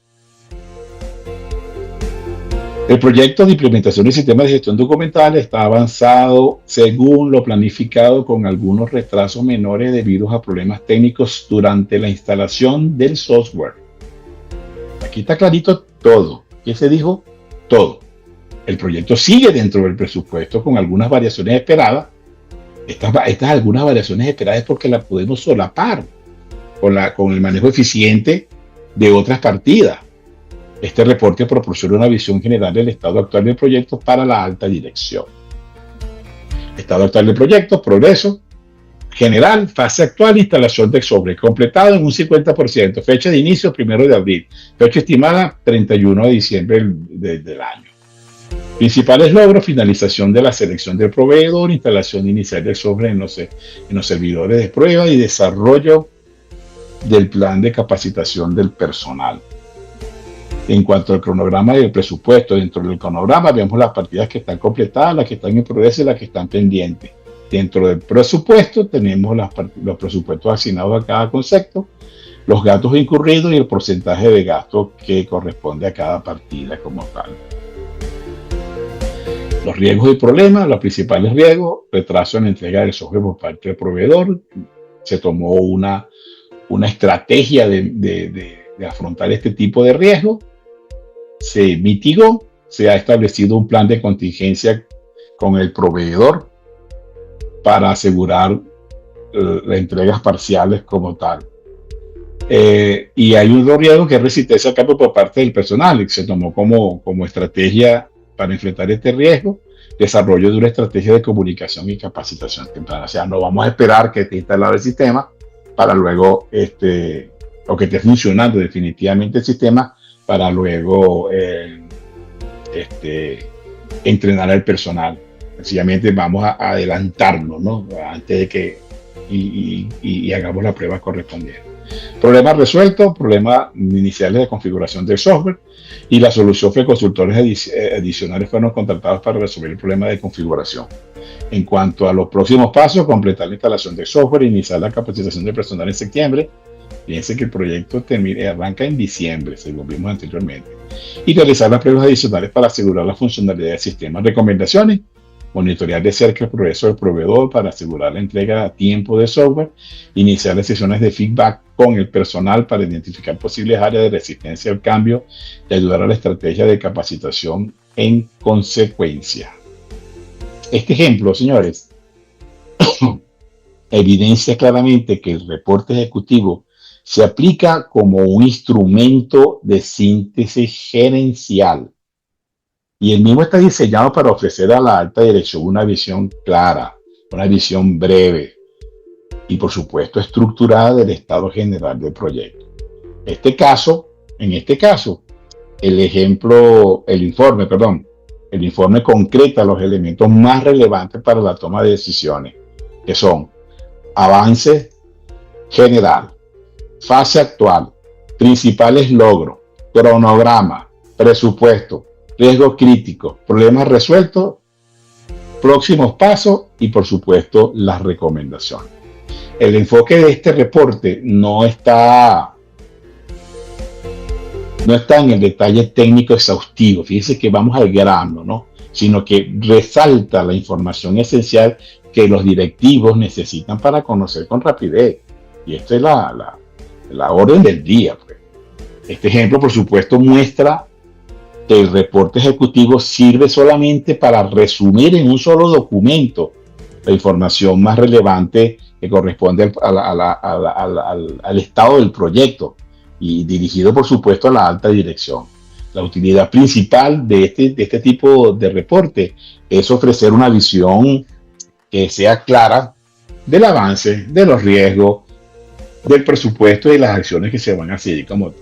El proyecto de implementación del sistema de gestión documental está avanzado según lo planificado, con algunos retrasos menores debido a problemas técnicos durante la instalación del software. Aquí está clarito todo. ¿Qué se dijo? Todo. El proyecto sigue dentro del presupuesto con algunas variaciones esperadas. Estas algunas variaciones esperadas es porque las podemos solapar con el manejo eficiente de otras partidas. Este reporte proporciona una visión general del estado actual del proyecto para la alta dirección. Estado actual del proyecto, progreso general, fase actual, instalación de software, completado en un 50%, fecha de inicio 1 de abril, fecha estimada 31 de diciembre del año. Principales logros: finalización de la selección del proveedor, instalación inicial del software en los servidores de prueba y desarrollo del plan de capacitación del personal. En cuanto al cronograma y el presupuesto, dentro del cronograma vemos las partidas que están completadas, las que están en progreso y las que están pendientes. Dentro del presupuesto tenemos los presupuestos asignados a cada concepto, los gastos incurridos y el porcentaje de gastos que corresponde a cada partida como tal. Los riesgos y problemas: los principales riesgos: retraso en la entrega del software por parte del proveedor. Se tomó una estrategia de afrontar este tipo de riesgo. Se mitigó, se ha establecido un plan de contingencia con el proveedor para asegurar las entregas parciales como tal. Y hay un riesgo que es resistencia al cambio por parte del personal, y se tomó como estrategia para enfrentar este riesgo, desarrollo de una estrategia de comunicación y capacitación temprana. O sea, no vamos a esperar que esté instalado el sistema para luego, o que esté funcionando definitivamente el sistema, para luego este, entrenar al personal. Sencillamente vamos a adelantarnos, ¿no? Antes de que y hagamos la prueba correspondiente. Problema resuelto, problemas iniciales de configuración del software y la solución fue consultores adicionales fueron contratados para resolver el problema de configuración. En cuanto a los próximos pasos, completar la instalación del software, iniciar la capacitación del personal en septiembre. Fíjense que el proyecto arranca en diciembre, según vimos anteriormente. Y realizar las pruebas adicionales para asegurar la funcionalidad del sistema. Recomendaciones: monitorear de cerca el progreso del proveedor para asegurar la entrega a tiempo de software, iniciar las sesiones de feedback con el personal para identificar posibles áreas de resistencia al cambio y ayudar a la estrategia de capacitación en consecuencia. Este ejemplo, señores, evidencia claramente que el reporte ejecutivo se aplica como un instrumento de síntesis gerencial. Y el mismo está diseñado para ofrecer a la alta dirección una visión clara, una visión breve y, por supuesto, estructurada del estado general del proyecto. En este caso, el informe concreta los elementos más relevantes para la toma de decisiones, que son avance general, fase actual, principales logros, cronograma, presupuesto, riesgo crítico, problemas resueltos, próximos pasos y, por supuesto, las recomendaciones. El enfoque de este reporte no está en el detalle técnico exhaustivo, fíjense que vamos al grano, ¿no? Sino que resalta la información esencial que los directivos necesitan para conocer con rapidez. Y esta es la orden del día, pues. Este ejemplo, por supuesto, muestra que el reporte ejecutivo sirve solamente para resumir en un solo documento la información más relevante que corresponde al estado del proyecto y dirigido, por supuesto, a la alta dirección. La utilidad principal de este tipo de reporte es ofrecer una visión que sea clara del avance, de los riesgos, del presupuesto y de las acciones que se van a seguir como.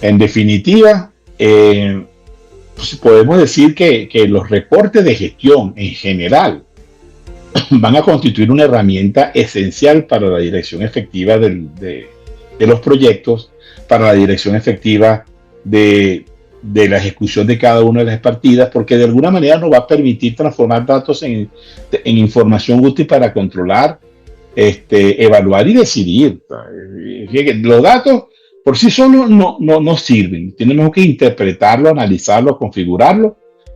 En definitiva, pues podemos decir que los reportes de gestión en general van a constituir una herramienta esencial para la dirección efectiva de los proyectos, para la dirección efectiva de la ejecución de cada una de las partidas, porque de alguna manera nos va a permitir transformar datos en información útil para controlar, evaluar y decidir. Los datos por sí solos no sirven. Tenemos que interpretarlo, analizarlo, configurarlo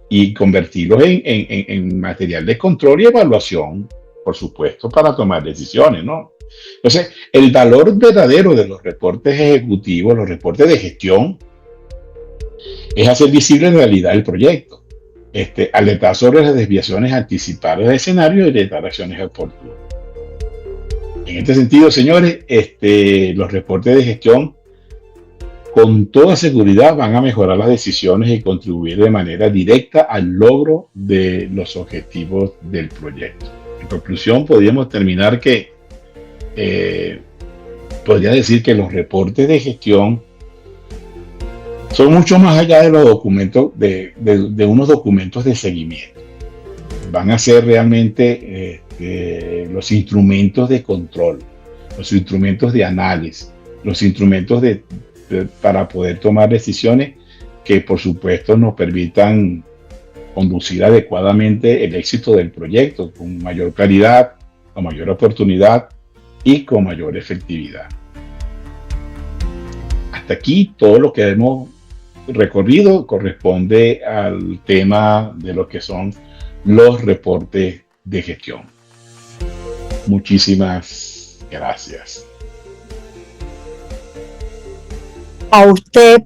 y convertirlos en material de control y evaluación, por supuesto, para tomar decisiones, ¿no? Entonces, el valor verdadero de los reportes ejecutivos, los reportes de gestión, es hacer visible en realidad el proyecto, alertar sobre las desviaciones, anticipar los escenarios y orientar acciones oportunas. En este sentido, señores, los reportes de gestión con toda seguridad van a mejorar las decisiones y contribuir de manera directa al logro de los objetivos del proyecto. En conclusión, podríamos terminar podría decir que los reportes de gestión son mucho más allá de los documentos, de unos documentos de seguimiento. Van a ser realmente los instrumentos de control, los instrumentos de análisis, los instrumentos para poder tomar decisiones que, por supuesto, nos permitan conducir adecuadamente el éxito del proyecto con mayor claridad, con mayor oportunidad y con mayor efectividad. Hasta aquí todo lo que hemos recorrido corresponde al tema de lo que son los reportes de gestión. Muchísimas gracias. A usted,